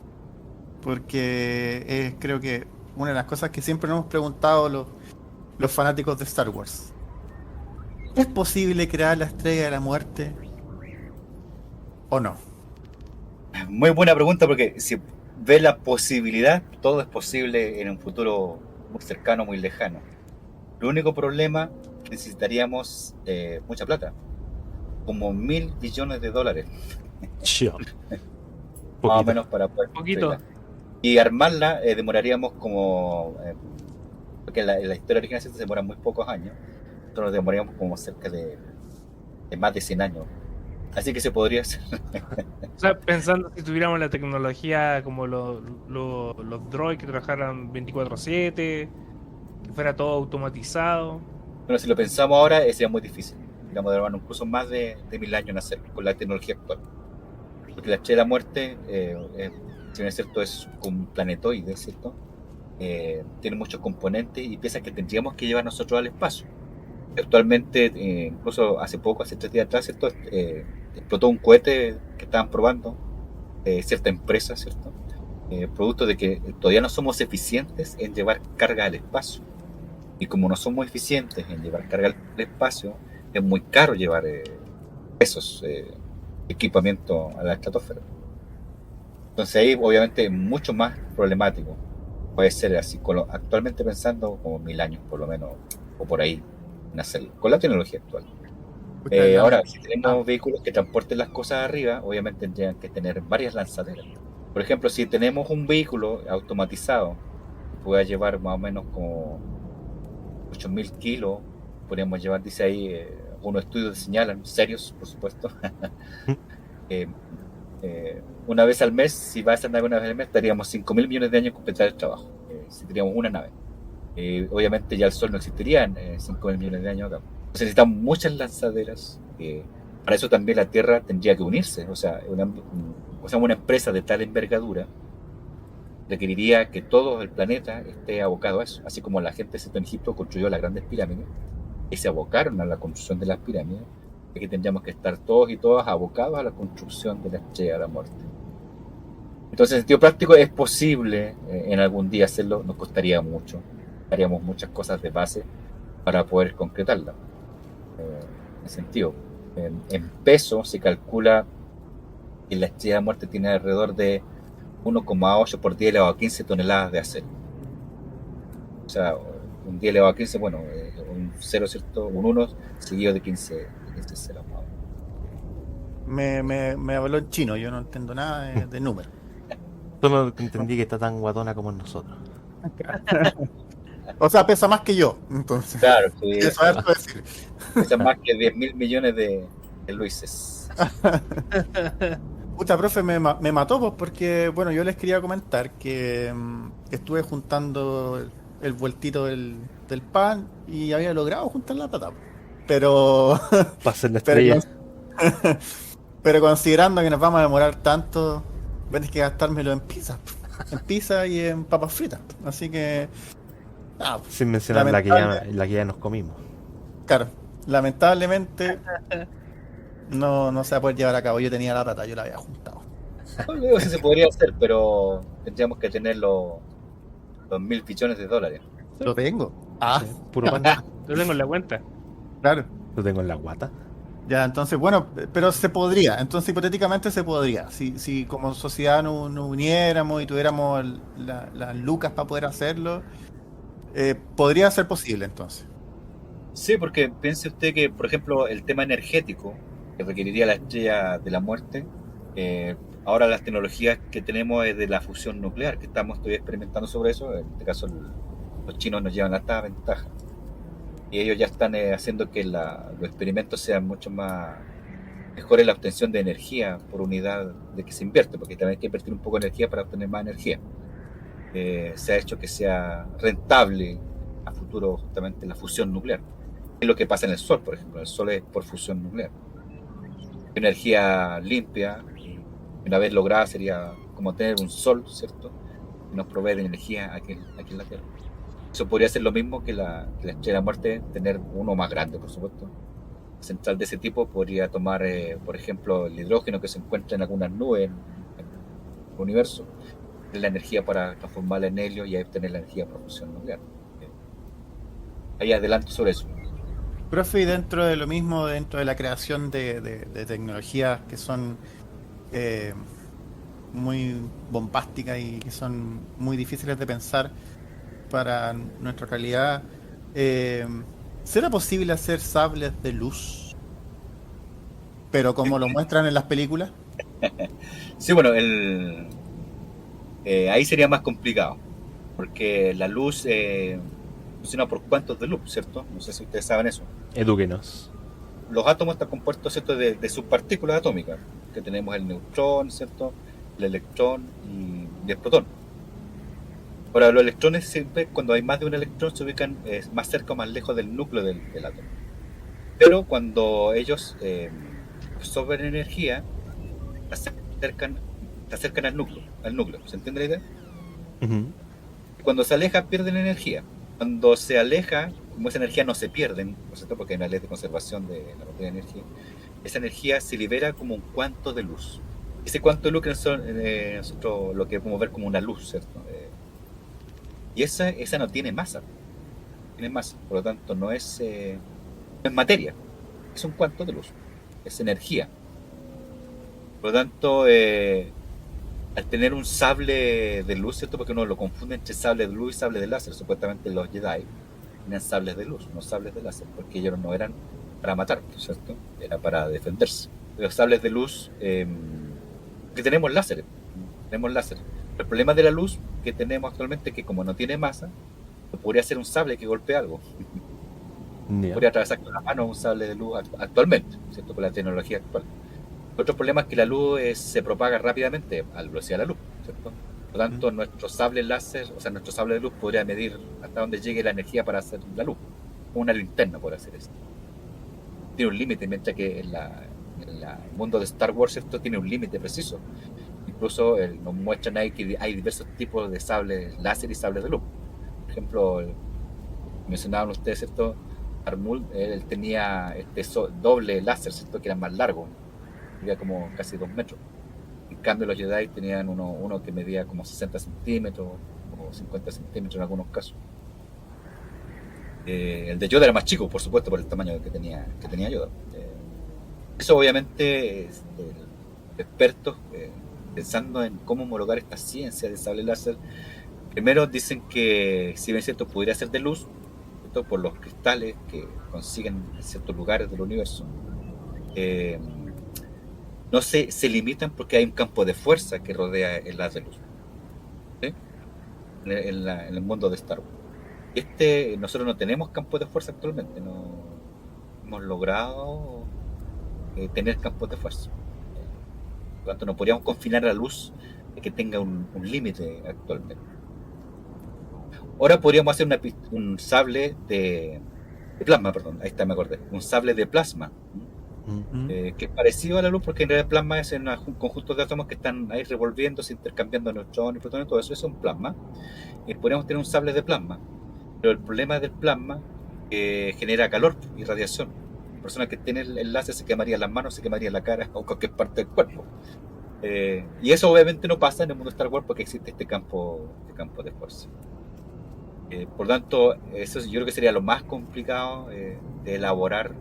Porque es, creo que, una de las cosas que siempre nos hemos preguntado los fanáticos de Star Wars. ¿Es posible crear la estrella de la muerte o no? Muy buena pregunta, porque si ves la posibilidad, todo es posible en un futuro muy cercano, muy lejano. El único problema, necesitaríamos mucha plata, como $1.000 billones. yo. Más o menos para poder Poquito. construirla. Y armarla demoraríamos como... porque en la historia original se demora muy pocos años. Nosotros nos demoraríamos como cerca de más de 100 años. Así que se podría hacer. O sea, pensando si tuviéramos la tecnología como los droids que trabajaran 24/7, que fuera todo automatizado. Bueno, si lo pensamos ahora, sería muy difícil. Digamos, demorar incluso más de 1.000 años en hacerlo, con la tecnología actual. Porque la estrella de la muerte, si bien es cierto, es un planetoide, ¿cierto? Tiene muchos componentes y piezas que tendríamos que llevar nosotros al espacio. Actualmente, incluso hace 3 días atrás, ¿cierto? Explotó un cohete que estaban probando cierta empresa, ¿cierto? Producto de que todavía no somos eficientes en llevar carga al espacio. Y como no somos eficientes en llevar carga al espacio, es muy caro llevar esos equipamientos a la estratosfera. Entonces ahí obviamente es mucho más problemático. Puede ser así, actualmente pensando como 1.000 años por lo menos, o por ahí, en hacerlo, con la tecnología actual. Ahora, si tenemos vehículos que transporten las cosas arriba, obviamente tendrían que tener varias lanzaderas. Por ejemplo, si tenemos un vehículo automatizado que pueda llevar más o menos como 8.000 kilos, podríamos llevar, dice ahí, unos estudios señalan, serios, por supuesto. Una vez al mes, si va a esa nave una vez al mes, estaríamos 5.000 millones de años en completar el trabajo. Si teníamos una nave. Obviamente ya el Sol no existiría en 5.000 millones de años acá. Entonces necesitamos muchas lanzaderas. Para eso también la Tierra tendría que unirse. O sea, una empresa de tal envergadura requeriría que todo el planeta esté abocado a eso. Así como la gente en Egipto construyó las grandes pirámides y se abocaron a la construcción de las pirámides, es que tendríamos que estar todos y todas abocados a la construcción de la estrella de la muerte. Entonces, en sentido práctico, es posible en algún día hacerlo, nos costaría mucho. Haríamos muchas cosas de base para poder concretarla. En ese sentido, en peso se calcula que la estrella de la muerte tiene alrededor de 1,8 por 10 elevado a 15 toneladas de acero. O sea, un 10 elevado a 15, bueno, un 0, ¿cierto? Un 1 seguido de 15 ceros. ¿No? Me habló en chino, yo no entiendo nada de números. Solo entendí que está tan guatona como nosotros. O sea, pesa más que yo, entonces. Claro, sí, Eso es harto decir. pesan más que 10.000 millones de Luises. Pucha, profe, me mató pues, porque, bueno, yo les quería comentar que estuve juntando el vueltito del pan y había logrado juntar la plata. Pero, Para ser la pero, estrella. pero considerando que nos vamos a demorar tanto, voy a tener que gastármelo en pizza y en papas fritas. Así que, nada, Sin mencionar la que ya lamentable, nos comimos. claro, lamentablemente no se va a poder llevar a cabo. Yo tenía la plata, yo la había juntado. No digo si se podría hacer, pero tendríamos que tener los 1.000 billones de dólares. Lo tengo. Ah, Sí, puro pan. Lo tengo en la cuenta. claro. Lo tengo en la guata. Ya, entonces, bueno, pero se podría, entonces hipotéticamente se podría, si como sociedad nos uniéramos y tuviéramos las lucas para poder hacerlo, podría ser posible entonces. Sí, porque piense usted que, por ejemplo, el tema energético que requeriría la estrella de la muerte, ahora las tecnologías que tenemos es de la fusión nuclear, que estamos todavía experimentando sobre eso. En este caso, los chinos nos llevan hasta ventaja. Y ellos ya están haciendo que los experimentos sean mucho más mejores la obtención de energía por unidad de que se invierte, porque también hay que invertir un poco de energía para obtener más energía. Se ha hecho que sea rentable a futuro justamente la fusión nuclear. Es lo que pasa en el Sol, por ejemplo. El Sol es por fusión nuclear. Energía limpia, y una vez lograda, sería como tener un Sol, ¿cierto? Que nos provee de energía aquí en la Tierra. Eso podría ser lo mismo que la estrella de la muerte, tener uno más grande, por supuesto. Central de ese tipo podría tomar, por ejemplo, el hidrógeno que se encuentra en algunas nubes en el universo, la energía para transformarla en helio y ahí obtener la energía por fusión nuclear. Ahí adelanto sobre eso. Profe, y dentro de lo mismo, dentro de la creación de tecnologías que son muy bombásticas y que son muy difíciles de pensar para nuestra realidad, eh, ¿será posible hacer sables de luz? Pero como lo muestran en las películas. Sí, bueno, ahí sería más complicado, porque la luz funciona por cuantos de luz, ¿cierto? No sé si ustedes saben eso. Edúquenos. Los átomos están compuestos, ¿cierto?, de subpartículas atómicas, que tenemos el neutrón, ¿cierto?, el electrón y el protón. Ahora, los electrones siempre, cuando hay más de un electrón, se ubican más cerca o más lejos del núcleo del átomo. Pero cuando ellos absorben energía, se acercan al núcleo. ¿Se entiende la idea? Ujú. Cuando se aleja, pierden energía. Cuando se aleja, como esa energía no se pierde, ¿no es cierto?, porque hay una ley de conservación de la materia de energía, esa energía se libera como un cuanto de luz. Ese cuanto de luz que nosotros lo que podemos ver como una luz, ¿cierto? Y esa no tiene masa, por lo tanto no es materia, es un cuanto de luz, es energía. Por lo tanto, al tener un sable de luz, ¿cierto? Porque uno lo confunde entre sable de luz y sable de láser. Supuestamente los Jedi tenían sables de luz, no sables de láser, porque ellos no eran para matar, ¿cierto? Era para defenderse. Los sables de luz, que tenemos láser. El problema de la luz que tenemos actualmente es que como no tiene masa, no podría ser un sable que golpee algo. Ya. Podría atravesar con la mano un sable de luz actualmente, ¿cierto? Con la tecnología actual. Otro problema es que la luz se propaga rápidamente a la velocidad de la luz, ¿cierto? Por lo tanto, nuestro sable láser, o sea, nuestro sable de luz podría medir hasta dónde llegue la energía para hacer la luz. Una linterna puede hacer eso. Tiene un límite, mientras que en el mundo de Star Wars, ¿cierto?, tiene un límite preciso. Incluso nos muestran ahí que hay diversos tipos de sables láser y sables de luz. Por ejemplo, mencionaban ustedes, ¿cierto? Armul, él tenía doble láser, ¿cierto?, que era más largo, medía como casi 2 metros. En cambio, los Jedi tenían uno que medía como 60 centímetros o 50 centímetros en algunos casos. El de Yoda era más chico, por supuesto, por el tamaño que tenía Yoda. Eso obviamente, expertos pensando en cómo homologar esta ciencia de sable láser, Primero dicen que, si bien es cierto, podría ser de luz, ¿cierto? Por los cristales que consiguen en ciertos lugares del universo. Eh, no se limitan porque hay un campo de fuerza que rodea el haz de luz, ¿sí? En el mundo de Star Wars. Nosotros no tenemos campos de fuerza actualmente, no hemos logrado tener campos de fuerza. Por lo tanto, no podríamos confinar la luz de que tenga un límite actualmente. Ahora podríamos hacer un sable de plasma, perdón, ahí está, me acordé. Un sable de plasma, que es parecido a la luz, porque en realidad el plasma es un conjunto de átomos que están ahí revolviéndose, intercambiando neutrones, protones, todo eso es un plasma. Y podríamos tener un sable de plasma. Pero el problema del plasma genera calor y radiación. La persona que tiene el láser se quemaría las manos, se quemaría la cara o cualquier parte del cuerpo. Y eso obviamente no pasa en el mundo de Star Wars porque existe este campo de fuerza. Por lo tanto, eso yo creo que sería lo más complicado de elaborar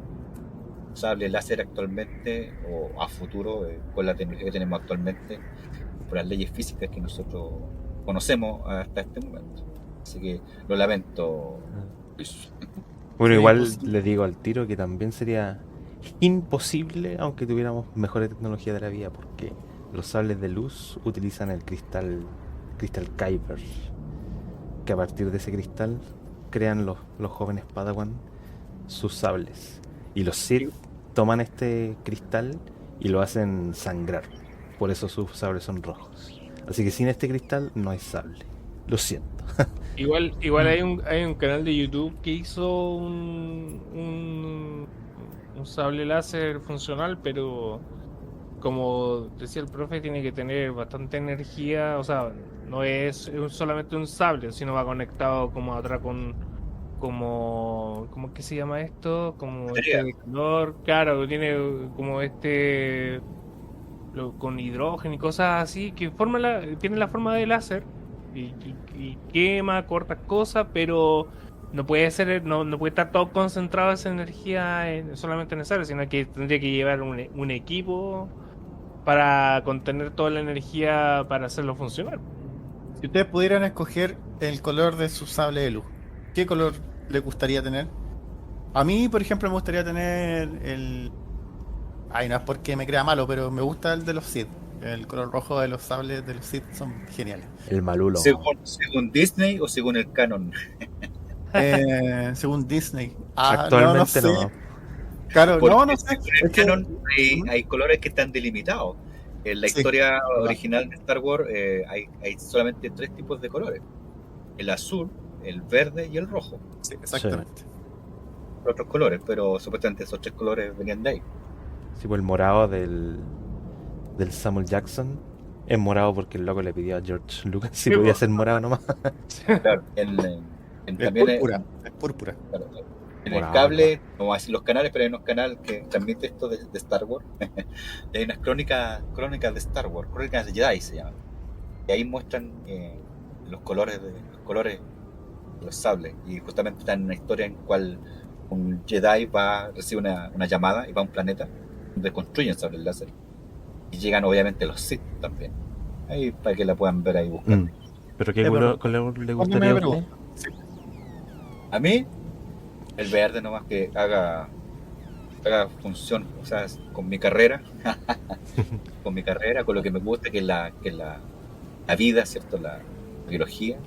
un sable láser actualmente o a futuro con la tecnología que tenemos actualmente, por las leyes físicas que nosotros conocemos hasta este momento. Así que lo lamento, Luis. Bueno, Sí, igual pues, le digo al tiro que también sería imposible aunque tuviéramos mejores tecnología de la vida, porque los sables de luz utilizan el cristal Kyber, que a partir de ese cristal crean los jóvenes Padawan sus sables. Y los Sith toman este cristal y lo hacen sangrar. Por eso sus sables son rojos. Así que sin este cristal no hay sable. Lo siento. Igual hay un canal de YouTube que hizo un sable láser funcional, pero como decía el profe, tiene que tener bastante energía. O sea, no es solamente un sable, sino va conectado como atrás ¿cómo que se llama esto? Como Batería. este calor, claro, tiene como con hidrógeno y cosas así, que tiene la forma de láser y quema, corta cosas, pero no puede estar todo concentrado esa energía solamente en el sable, sino que tendría que llevar un equipo para contener toda la energía para hacerlo funcionar. si ustedes pudieran escoger el color de su sable de luz, ¿qué color les gustaría tener? A mí, por ejemplo, me gustaría tener el... Ay, no es porque me crea malo, pero me gusta el de los Sith. El color rojo de los sables de los Sith son geniales. El malulo. Según Disney o según el canon. Según Disney. Actualmente no, no. sé. Claro, Porque no sé. según el Es que... canon hay colores que están delimitados. En la Sí, historia verdad. original de Star Wars hay solamente 3 tipos de colores: el azul, el verde y el rojo. Sí, exactamente. Otros colores, pero supuestamente esos 3 colores venían de ahí. Sí, pues el morado del Samuel Jackson es morado porque el loco le pidió a George Lucas si Sí, podía pues. ser morado nomás. Claro, Es también púrpura. Es púrpura. claro, en Morado, el cable, no voy a decir los canales, pero hay unos canales que transmiten esto de Star Wars. Y hay unas crónicas de Star Wars, crónicas de Jedi se llaman. Y ahí muestran los colores de los sables. Y justamente está en una historia en cual un Jedi recibe una llamada y va a un planeta donde construyen sables láser. Y llegan obviamente los Sith también. Ahí para que la puedan ver ahí buscando. ¿Pero qué pero- color le Póngame gustaría a la usted? pregunta. Sí. A mí, el verde nomás, que haga función, o sea, con mi carrera, con lo que me gusta, que es la vida, ¿cierto? La biología,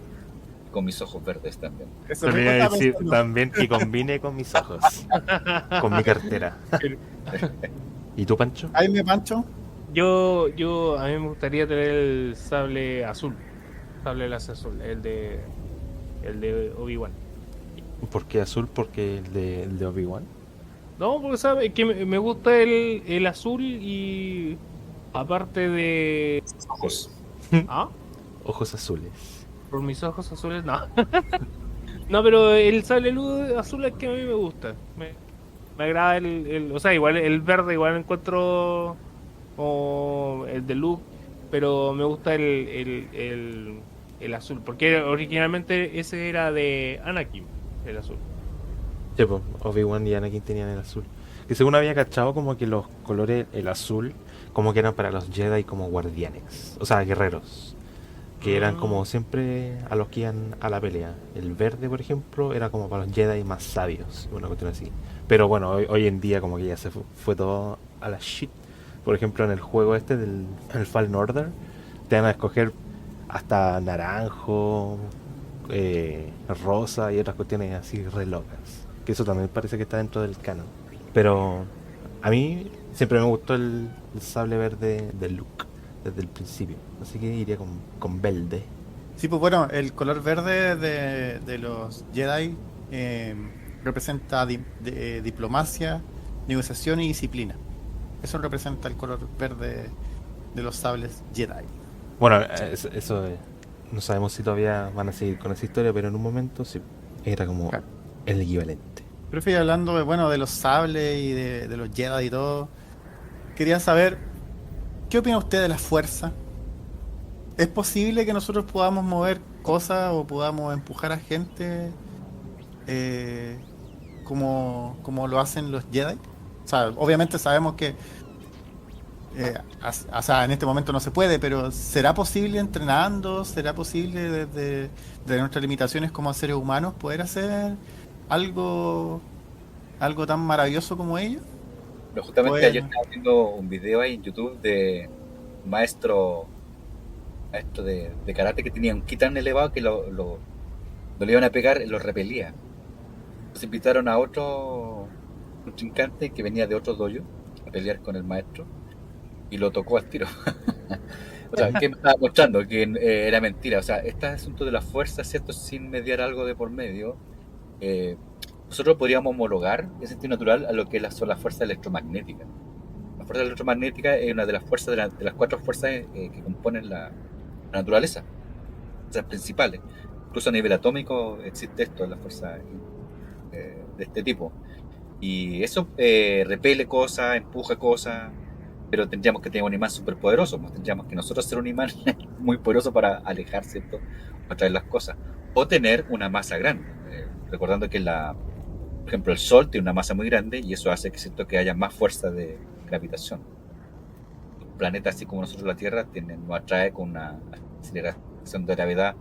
y con mis ojos verdes también. Eso Pero mismo iba a estaba decir pensando. también que combine con mis ojos, con mi cartera. ¿Y tú, Pancho? Ahí me pancho. A mí me gustaría tener el sable láser azul, el de Obi-Wan. ¿Por qué azul? Porque el de Obi-Wan. No, porque sabe que me gusta el azul y aparte de... Ojos. ¿Ah? Ojos azules. Por mis ojos azules, no. No, pero el sable luz azul es que a mí me gusta. Me agrada o sea, igual el verde igual encuentro o el de Luke, pero me gusta el azul, porque originalmente ese era de Anakin, el azul. Sí, pues, Obi-Wan y Anakin tenían el azul. Que según había cachado como que los colores, el azul, como que eran para los Jedi como guardianes. O sea, guerreros. que eran como siempre a los que iban a la pelea. El verde, por ejemplo, era como para los Jedi más sabios, una cuestión así. Pero bueno, hoy en día como que ya fue todo a la shit. Por ejemplo, en el juego este del el Fallen Order, te van a escoger hasta naranjo, rosa y otras cuestiones así re locas. Que eso también parece que está dentro del canon. Pero a mí siempre me gustó el sable verde de Luke desde el principio. Así que iría con verde. Sí, pues bueno, el color verde de los Jedi eh, representa diplomacia, negociación y disciplina. Eso representa el color verde de los sables Jedi. Bueno, eso no sabemos si todavía van a seguir con esa historia, pero en un momento sí, era como Claro. el equivalente. Pero fui hablando de, bueno, de los sables y de los Jedi y todo. Quería saber, ¿qué opina usted de la fuerza? ¿Es posible que nosotros podamos mover cosas o podamos empujar a gente eh, como lo hacen los Jedi? O sea, obviamente sabemos que o sea, en este momento no se puede, pero ¿será posible entrenando? ¿Será posible desde nuestras limitaciones como seres humanos poder hacer algo, algo tan maravilloso como ellos? Pero justamente ayer Poder... estaba viendo un video ahí en YouTube de un maestro de karate que tenía un ki tan elevado que lo le iban a pegar, lo repelía. Entonces invitaron a otro contrincante que venía de otro dojo a pelear con el maestro y lo tocó al tiro. O sea, que me estaba mostrando que era mentira. O sea, este asunto de la fuerza, ¿cierto? Sin mediar algo de por medio, eh, nosotros podríamos homologar en sentido natural a lo que son las fuerzas electromagnéticas. La fuerza electromagnética es una de las fuerzas, de las cuatro fuerzas que componen la naturaleza, fuerzas principales. Incluso a nivel atómico existe esto, la fuerza de este tipo. Y eso repele cosas, empuja cosas, pero tendríamos que tener un imán súper poderoso. Pues tendríamos que nosotros ser un imán muy poderoso para alejar, ¿cierto? O atraer las cosas. O tener una masa grande. Recordando que por ejemplo, el Sol tiene una masa muy grande y eso hace que, ¿cierto?, que haya más fuerza de gravitación. Los planetas, así como nosotros la Tierra, nos atrae con una aceleración de gravedad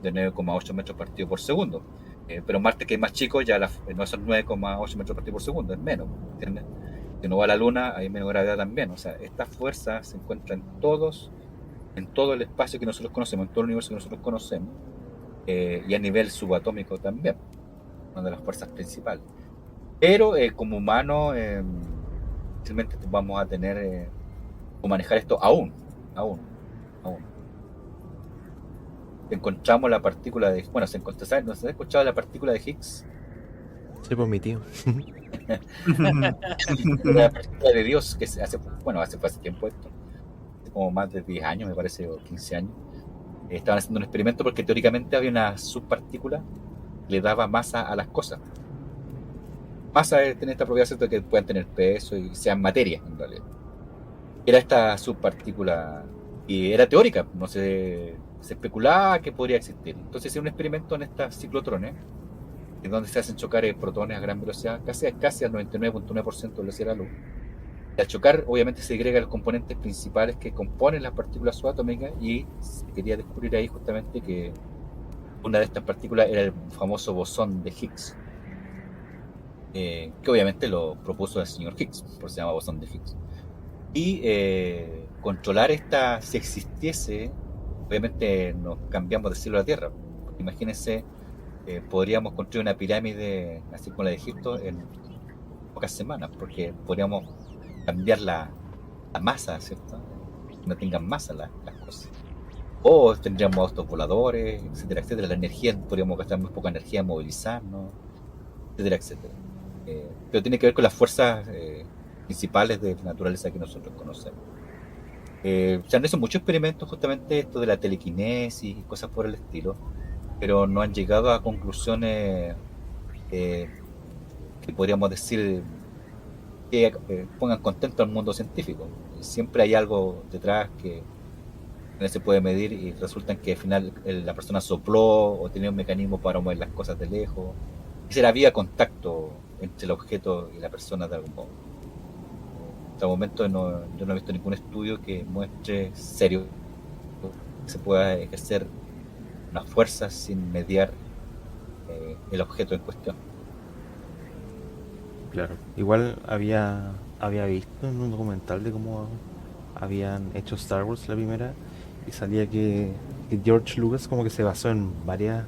de 9,8 metros partido por segundo. Pero Marte, que es más chico, ya no son 9,8 metros partido por segundo, es menos, ¿entiendes? Si no va a la Luna, hay menos gravedad también. O sea, esta fuerza se encuentra en todo el espacio que nosotros conocemos, en todo el universo que nosotros conocemos, y a nivel subatómico también, una de las fuerzas principales. Pero como humanos, simplemente vamos a tener o manejar esto aún. Encontramos la partícula de, bueno, ¿sabes? ¿No se ha escuchado la partícula de Higgs? Sí, pues mi tío. La partícula de Dios, que hace tiempo esto, hace como más de 10 años, me parece, o 15 años. Estaban haciendo un experimento porque teóricamente había una subpartícula que le daba masa a las cosas. Masa es tener esta propiedad, ¿cierto?, que puedan tener peso y sean materia, en realidad. Era esta subpartícula y era teórica, no se especulaba que podría existir. Entonces hicieron un experimento en estas ciclotrones, en donde se hacen chocar protones a gran velocidad, casi al 99,9% de la velocidad de la luz. Y al chocar, obviamente, se agregan los componentes principales que componen las partículas subatómicas y se quería descubrir ahí justamente que una de estas partículas era el famoso bosón de Higgs, que obviamente lo propuso el señor Higgs, por eso se llama bosón de Higgs. Y controlar esta, si existiese, obviamente nos cambiamos de cielo a la tierra. Imagínense, podríamos construir una pirámide así como la de Egipto en pocas semanas, porque podríamos cambiar la masa, ¿cierto? Que no tengan masa las cosas. O tendríamos autos voladores, etcétera, etcétera. La energía, podríamos gastar muy poca energía en movilizarnos, etcétera, etcétera. Pero tiene que ver con las fuerzas principales de naturaleza que nosotros conocemos. Se han hecho muchos experimentos justamente esto de la telequinesis y cosas por el estilo, pero no han llegado a conclusiones que podríamos decir que pongan contento al mundo científico. Siempre hay algo detrás que no se puede medir y resulta que al final la persona sopló o tenía un mecanismo para mover las cosas de lejos. Y será vía contacto entre el objeto y la persona de algún modo. Hasta el momento yo no he visto ningún estudio que muestre serio se pueda ejercer una fuerza sin mediar el objeto en cuestión. Claro. Igual había visto en un documental de cómo habían hecho Star Wars la primera y salía que George Lucas como que se basó en varias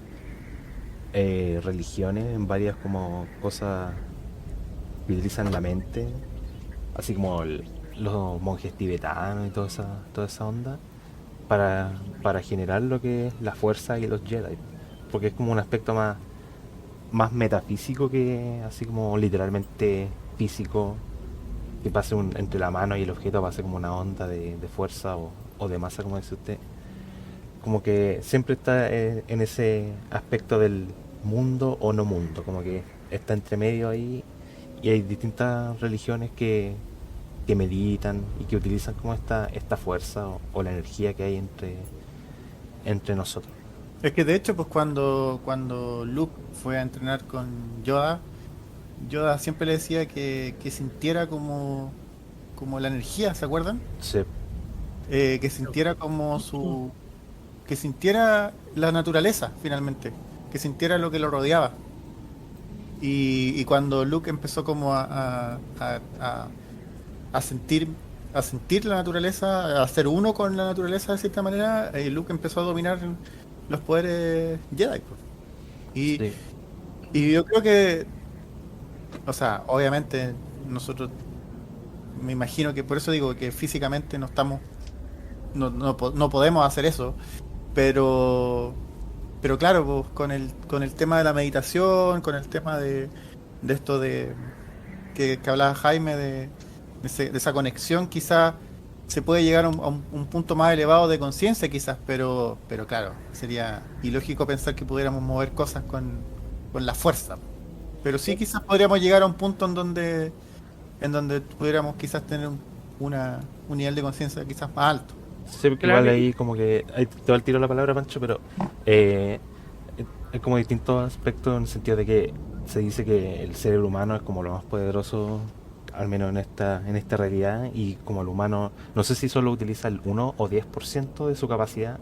religiones, en varias como cosas que utilizan la mente, así como los monjes tibetanos y toda esa onda, para generar lo que es la fuerza y los Jedi. Porque es como un aspecto más metafísico que así como literalmente físico, que pase entre la mano y el objeto pase como una onda de fuerza o de masa, como dice usted. Como que siempre está en ese aspecto del mundo o no mundo, como que está entre medio ahí y hay distintas religiones que meditan y que utilizan como esta fuerza o la energía que hay entre nosotros. Es que de hecho, pues cuando Luke fue a entrenar con Yoda, Yoda siempre le decía que sintiera como la energía, ¿se acuerdan? Sí, Que sintiera como que sintiera la naturaleza, finalmente, que sintiera lo que lo rodeaba. Y cuando Luke empezó como a sentir, a sentir la naturaleza, a ser uno con la naturaleza de cierta manera, Luke empezó a dominar los poderes Jedi, pues. Y, sí. y yo creo que, o sea, obviamente nosotros, me imagino que por eso digo que físicamente no estamos, no podemos hacer eso, pero pero claro, pues, con el tema de la meditación, con el tema de esto que hablaba Jaime, de esa conexión, quizás se puede llegar a un punto más elevado de conciencia, quizás, pero claro, sería ilógico pensar que pudiéramos mover cosas con la fuerza. Pero sí, quizás podríamos llegar a un punto en donde pudiéramos quizás tener un nivel de conciencia quizás más alto. Sí, porque Claro, igual ahí como que ahí te va el tiro la palabra, Pancho, pero hay como distintos aspectos en el sentido de que se dice que el cerebro humano es como lo más poderoso, al menos en esta realidad, y como el humano, no sé si solo utiliza el 1 o 10% de su capacidad,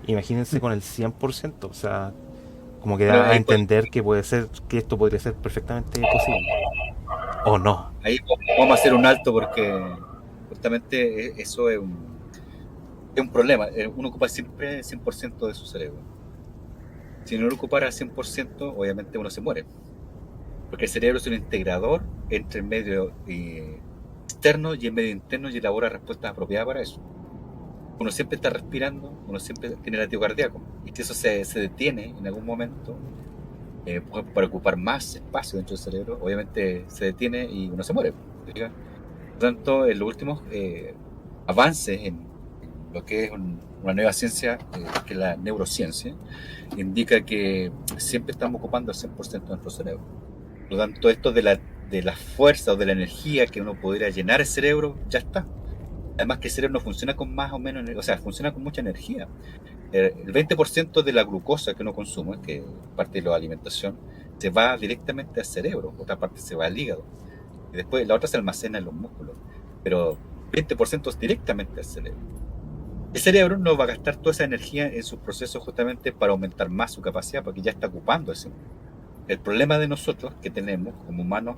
imagínense con el 100%, o sea, como que Bueno, da a entender que puede ser, que esto podría ser perfectamente posible, o no. ahí vamos a hacer un alto porque justamente eso es un problema. Uno ocupa siempre el 100% de su cerebro. Si no lo ocupara al 100%, obviamente uno se muere. Porque el cerebro es un integrador entre el medio externo y el medio interno y elabora respuestas apropiadas para eso. Uno siempre está respirando, uno siempre tiene latido cardíaco. Y si eso se detiene en algún momento, para ocupar más espacio dentro del cerebro, obviamente se detiene y uno se muere. ¿Te fijas? Por lo tanto, en los últimos avances en lo que es una nueva ciencia, que es la neurociencia, indica que siempre estamos ocupando el 100% de nuestro cerebro. Por lo tanto, esto de la fuerza o de la energía que uno podría llenar el cerebro, ya está. Además que el cerebro no funciona con más o menos, o sea, funciona con mucha energía. El 20% de la glucosa que uno consume, que es parte de la alimentación, se va directamente al cerebro, otra parte se va al hígado. Y después la otra se almacena en los músculos. Pero 20% es directamente al cerebro. El cerebro no va a gastar toda esa energía en sus procesos justamente para aumentar más su capacidad, porque ya está ocupando ese. El problema de nosotros que tenemos como humanos,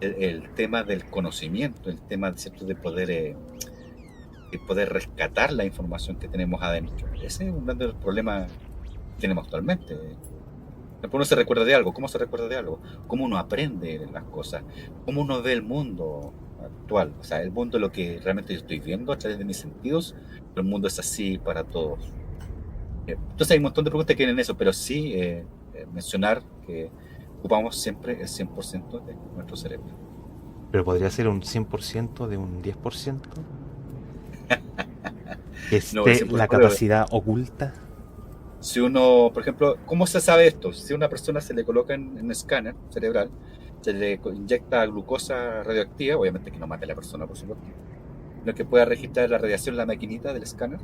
el tema del conocimiento, el tema, ¿cierto?, de poder rescatar la información que tenemos adentro. Ese es un gran problema que tenemos actualmente. Después uno se recuerda de algo. ¿Cómo se recuerda de algo? ¿Cómo uno aprende las cosas? ¿Cómo uno ve el mundo actual? O sea, el mundo es lo que realmente yo estoy viendo a través de mis sentidos, pero el mundo es así para todos. Entonces hay un montón de preguntas que vienen en eso, pero sí mencionar que ocupamos siempre el 100% de nuestro cerebro. Pero podría ser un 100% de un 10%, que No, el esté la 100%, capacidad oculta. si uno, por ejemplo, ¿cómo se sabe esto? Si a una persona se le coloca en un escáner cerebral, se le inyecta glucosa radioactiva, obviamente que no mate a la persona, por supuesto, lo que pueda registrar la radiación en la maquinita del escáner,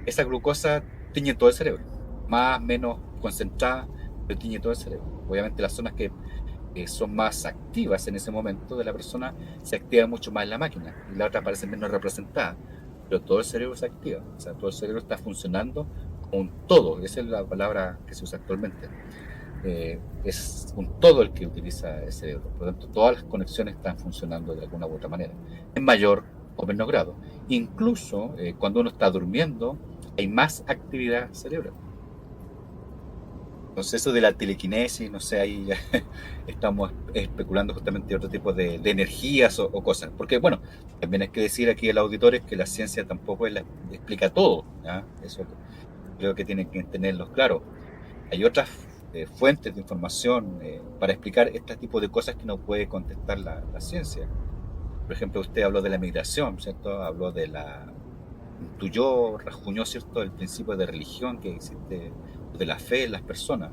esa glucosa tiñe todo el cerebro, más menos concentrada, pero tiñe todo el cerebro. Obviamente las zonas que son más activas en ese momento de la persona se activa mucho más en la máquina y la otra parece menos representada. pero todo el cerebro se activa, o sea, todo el cerebro está funcionando como un todo, esa es la palabra que se usa actualmente. Es un todo el que utiliza el cerebro, por lo tanto todas las conexiones están funcionando de alguna u otra manera, en mayor o menor grado. Incluso cuando uno está durmiendo hay más actividad cerebral. Entonces eso de la telequinesis, no sé, ahí ya estamos especulando justamente otro tipo de energías o cosas. Porque bueno, también hay que decir aquí al auditorio que la ciencia tampoco explica todo, ¿ya? Eso creo que tienen que tenerlo claro. Hay otras fuentes de información para explicar este tipo de cosas que no puede contestar la ciencia. Por ejemplo, usted habló de la migración, ¿cierto? Habló intuyó, rajuñó, ¿cierto?, el principio de religión que existe, de la fe en las personas.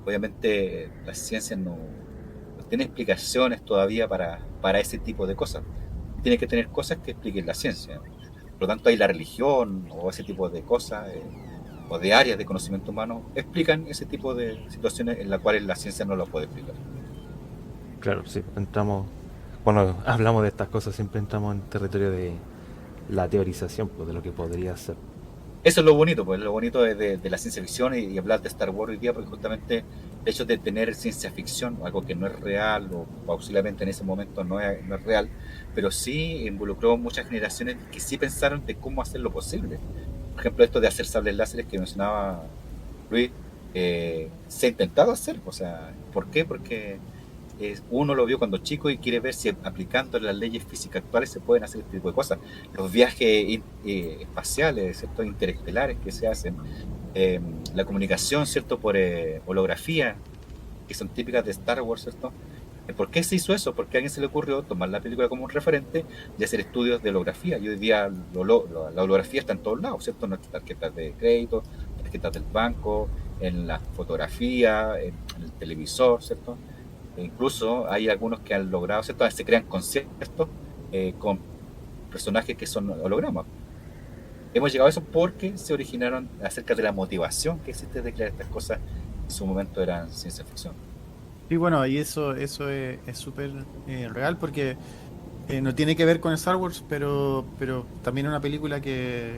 Obviamente la ciencia no tiene explicaciones todavía para ese tipo de cosas. Tiene que tener cosas que expliquen la ciencia. Por lo tanto, ahí la religión o ese tipo de cosas o de áreas de conocimiento humano explican ese tipo de situaciones en las cuales la ciencia no lo puede explicar. Claro, sí, entramos, cuando hablamos de estas cosas siempre entramos en territorio de la teorización, pues, de lo que podría ser. Eso es lo bonito, pues lo bonito de la ciencia ficción y hablar de Star Wars hoy día, porque justamente el hecho de tener ciencia ficción, algo que no es real o posiblemente en ese momento no es real, pero sí involucró muchas generaciones que sí pensaron de cómo hacerlo posible. Por ejemplo, esto de hacer sables láseres que mencionaba Luis, se ha intentado hacer, o sea, ¿por qué? Porque uno lo vio cuando chico y quiere ver si aplicando las leyes físicas actuales se pueden hacer este tipo de cosas. Los viajes espaciales, ¿cierto?, interestelares que se hacen, la comunicación, ¿cierto?, por holografía, que son típicas de Star Wars, ¿cierto? ¿Por qué se hizo eso? Porque a alguien se le ocurrió tomar la película como un referente y hacer estudios de holografía. Y hoy día la holografía está en todos lados, ¿cierto? En nuestras tarjetas de crédito, tarjetas del banco, en la fotografía, en el televisor, ¿cierto? E incluso hay algunos que han logrado, ¿cierto?, se crean conciertos con personajes que son hologramas. Hemos llegado a eso porque se originaron acerca de la motivación que existe de crear estas cosas. En su momento eran ciencia ficción. Y bueno, y eso es súper real porque no tiene que ver con Star Wars, pero también una película que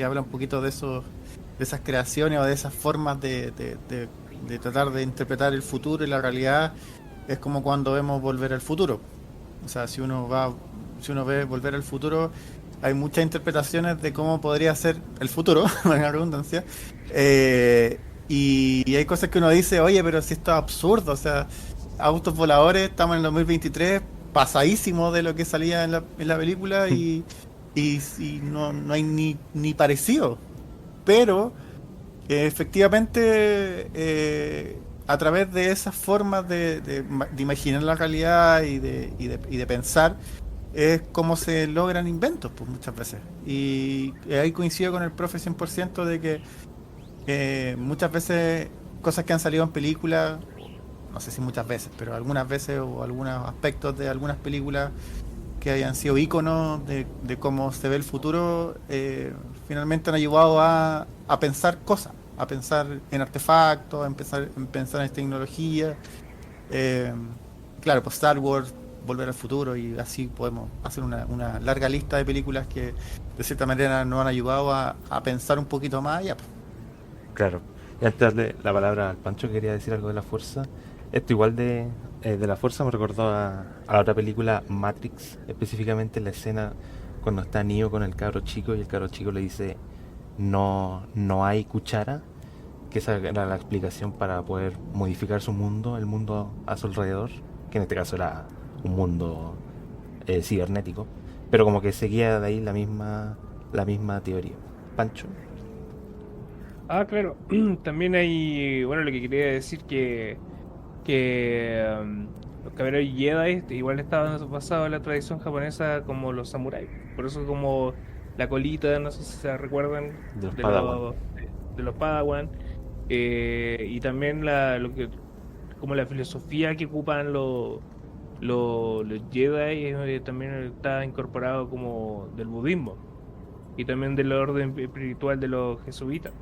habla un poquito de esas creaciones o de esas formas de tratar de interpretar el futuro y la realidad. Es como cuando vemos Volver al Futuro. O sea, si uno ve Volver al Futuro, hay muchas interpretaciones de cómo podría ser el futuro, en la redundancia. Y hay cosas que uno dice, oye, pero si esto es absurdo, o sea, autos voladores, estamos en el 2023, pasadísimo de lo que salía en la película y no hay ni parecido. Pero efectivamente, a través de esas formas de imaginar la realidad y de pensar, es como se logran inventos, pues muchas veces. Y ahí coincido con el profe 100% de que muchas veces cosas que han salido en películas, no sé si muchas veces, pero algunas veces o algunos aspectos de algunas películas que hayan sido íconos de cómo se ve el futuro, finalmente han ayudado a pensar cosas, a pensar en artefactos, en pensar en tecnología. Claro, pues Star Wars, Volver al Futuro, y así podemos hacer una larga lista de películas que de cierta manera nos han ayudado a pensar un poquito más allá, pues. Claro. Y antes de darle la palabra al Pancho, quería decir algo de la fuerza. Esto igual de la fuerza me recordó a la otra película Matrix, específicamente la escena cuando está Neo con el cabro chico y el cabro chico le dice no hay cuchara, que esa era la explicación para poder modificar su mundo, el mundo a su alrededor, que en este caso era un mundo cibernético, pero como que seguía de ahí la misma teoría. Pancho. Ah, claro. También hay, bueno, lo que quería decir que los caballeros Jedi igual estaban basados en la tradición japonesa como los samuráis. Por eso como la colita, no sé si se recuerdan, De los de Padawan. de los Padawan. Y también como la filosofía que ocupan los Jedi también está incorporado como del budismo y también del orden espiritual de los jesuitas.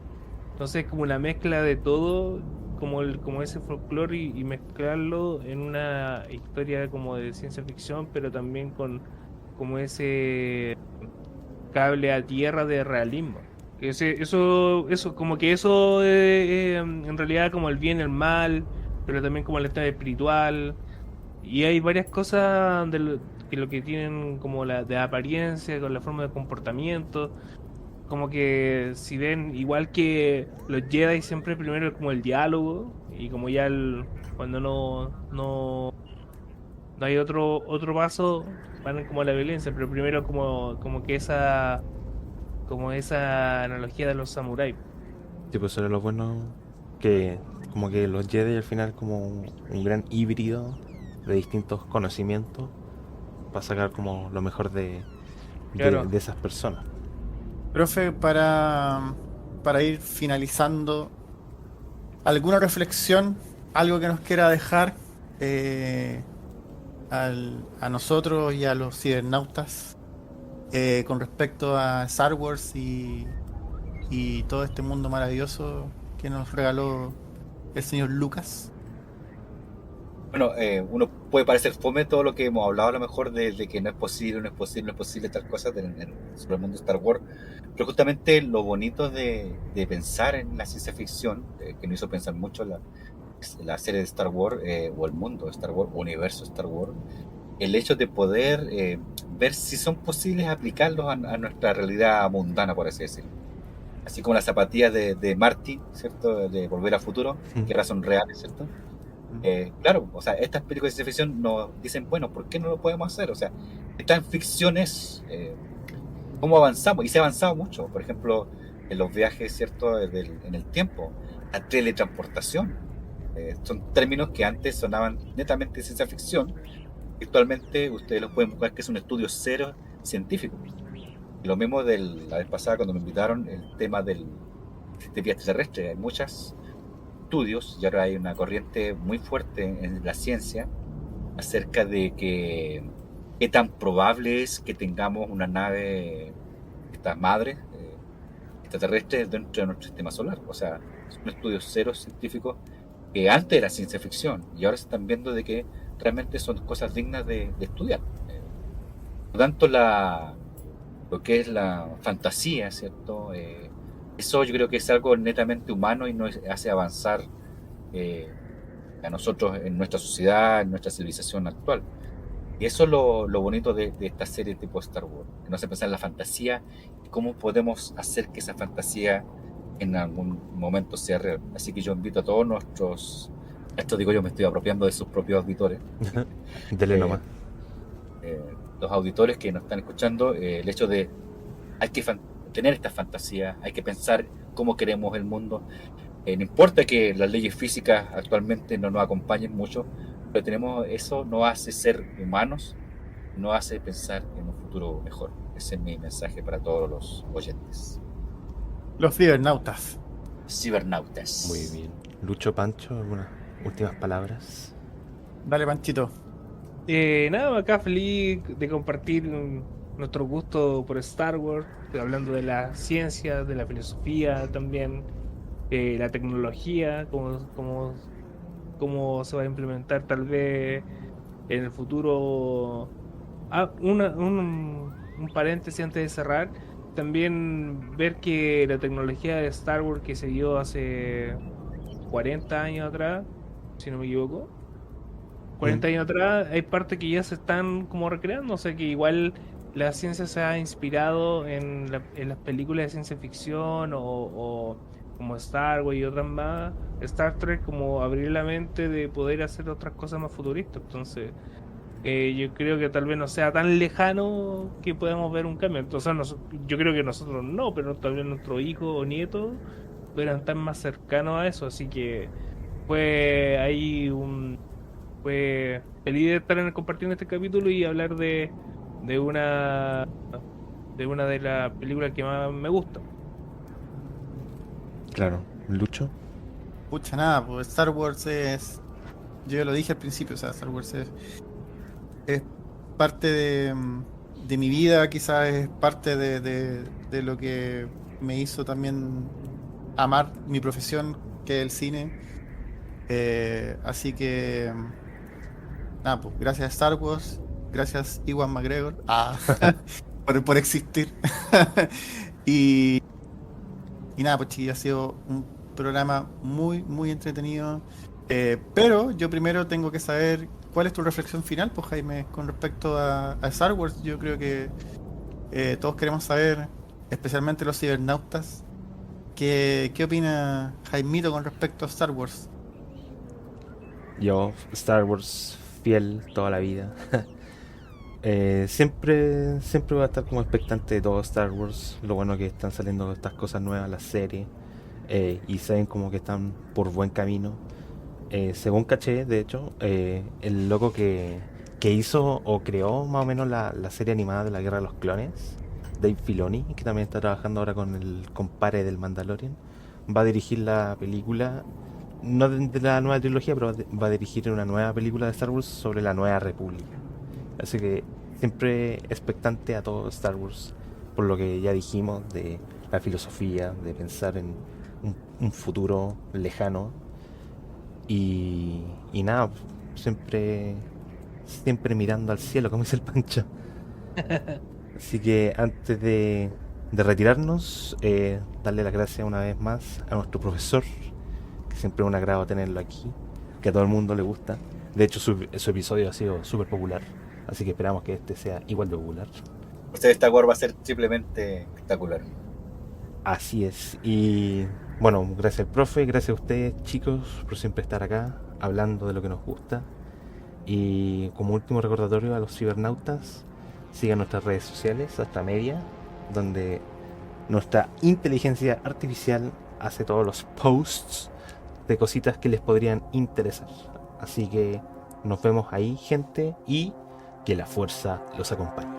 Entonces, como una mezcla de todo, como ese folclore y mezclarlo en una historia como de ciencia ficción, pero también con como cable a tierra de realismo. Eso, como que eso en realidad como el bien y el mal, pero también como el estado espiritual. Y hay varias cosas que lo que tienen como la de apariencia, con la forma de comportamiento. Como que si ven, igual que los Jedi siempre primero es como el diálogo, y como ya cuando no hay otro paso, van como a la violencia, pero primero como que como esa analogía de los samuráis. Sí, pues eso era lo bueno, que como que los Jedi al final como un gran híbrido de distintos conocimientos para sacar como lo mejor Claro. de esas personas. Profe, para ir finalizando, ¿alguna reflexión, algo que nos quiera dejar eh, a nosotros y a los cibernautas con respecto a Star Wars y todo este mundo maravilloso que nos regaló el señor Lucas? Bueno, uno puede parecer fome todo lo que hemos hablado a lo mejor de que no es posible, no es posible, no es posible tal cosa sobre el mundo de Star Wars, pero justamente lo bonito de pensar en la ciencia ficción, que nos hizo pensar mucho la serie de Star Wars, o el mundo de Star Wars, o universo de Star Wars, el hecho de poder ver si son posibles aplicarlos a nuestra realidad mundana, por así decirlo. Así como las zapatillas de Marty, ¿cierto? De Volver a Futuro, que ahora son reales, ¿cierto? Claro, o sea, estas películas de ciencia ficción nos dicen, bueno, ¿por qué no lo podemos hacer? O sea, estas ficciones, ¿cómo avanzamos? Y se ha avanzado mucho, por ejemplo, en los viajes, ¿cierto? En el tiempo, la teletransportación. Son términos que antes sonaban netamente de ciencia ficción. Actualmente ustedes los pueden buscar, que es un estudio cero científico. Y lo mismo la vez pasada cuando me invitaron, el tema de viajes terrestres. Hay muchos estudios y ahora hay una corriente muy fuerte en la ciencia acerca de qué tan probable es que tengamos una nave, esta madre extraterrestre dentro de nuestro sistema solar. O sea, son estudios cero científicos que antes era ciencia ficción y ahora se están viendo de que realmente son cosas dignas de estudiar. Por lo tanto, lo que es la fantasía, ¿cierto? Eso yo creo que es algo netamente humano y nos hace avanzar eh, a nosotros en nuestra sociedad, en nuestra civilización actual. Y eso es lo bonito de esta serie tipo Star Wars, que nos hace pensar en la fantasía y cómo podemos hacer que esa fantasía en algún momento sea real. Así que yo invito a todos esto digo yo, me estoy apropiando de sus propios auditores, Dele eh, nomás. los auditores que nos están escuchando, el hecho de hay que tener esta fantasía, hay que pensar cómo queremos el mundo. No importa que las leyes físicas actualmente no nos acompañen mucho, pero tenemos eso, nos hace ser humanos, nos hace pensar en un futuro mejor. Ese es mi mensaje para todos los oyentes. Los cibernautas. Cibernautas. Muy bien. Lucho, Pancho, algunas últimas palabras. Dale, Panchito. Nada, acá feliz de compartir nuestro gusto por Star Wars, hablando de la ciencia, de la filosofía también, la tecnología, cómo se va a implementar tal vez en el futuro. Un paréntesis antes de cerrar, también ver que la tecnología de Star Wars que se dio hace 40 años atrás, si no me equivoco, Mm. 40 años atrás, hay partes que ya se están como recreando, o sea que igual la ciencia se ha inspirado en las películas de ciencia ficción o como Star Wars y otras más, Star Trek, como abrir la mente de poder hacer otras cosas más futuristas. Entonces, yo creo que tal vez no sea tan lejano que podamos ver un cambio. Entonces, yo creo que nosotros no, pero tal vez nuestros hijos o nietos pudieran estar más cercanos a eso, así que fue ahí fue feliz de estar compartiendo este capítulo y hablar de una de una de las películas que más me gusta. Claro. Lucho. Pucha, nada, pues Star Wars es. Yo ya lo dije al principio, o sea, Star Wars es parte de mi vida, quizás es parte de lo que me hizo también amar mi profesión, que es el cine. Así que, nada, pues gracias a Star Wars, gracias Iwan McGregor. Ah, por existir. y, y nada, pues chiquillos, ha sido un programa muy, muy entretenido. Pero yo primero tengo que saber cuál es tu reflexión final, pues Jaime, con respecto a Star Wars. Yo creo que todos queremos saber, especialmente los cibernautas, qué opina Jaimito con respecto a Star Wars. Yo, Star Wars, fiel toda la vida. Siempre voy a estar como expectante de todo Star Wars. Lo bueno que están saliendo estas cosas nuevas, las series. Y se ven como que están por buen camino. Según caché, de hecho, el loco que hizo o creó más o menos la serie animada de la Guerra de los Clones, Dave Filoni, que también está trabajando ahora con el compadre del Mandalorian, va a dirigir la película, no de la nueva trilogía, pero va a dirigir una nueva película de Star Wars sobre la Nueva República. Así que siempre expectante a todo Star Wars, por lo que ya dijimos de la filosofía, de pensar en un futuro lejano. Y nada, siempre mirando al cielo, como dice el Pancho. Así que antes de retirarnos, darle las gracias una vez más a nuestro profesor, que siempre es un agrado tenerlo aquí, que a todo el mundo le gusta. De hecho, su episodio ha sido súper popular, así que esperamos que este sea igual de popular. Star Wars va a ser simplemente espectacular. Así es. Y bueno, gracias al profe, gracias a ustedes chicos por siempre estar acá hablando de lo que nos gusta. Y como último recordatorio a los cibernautas, sigan nuestras redes sociales, hasta media, donde nuestra inteligencia artificial hace todos los posts de cositas que les podrían interesar. Así que nos vemos ahí, gente, y que la fuerza los acompañe.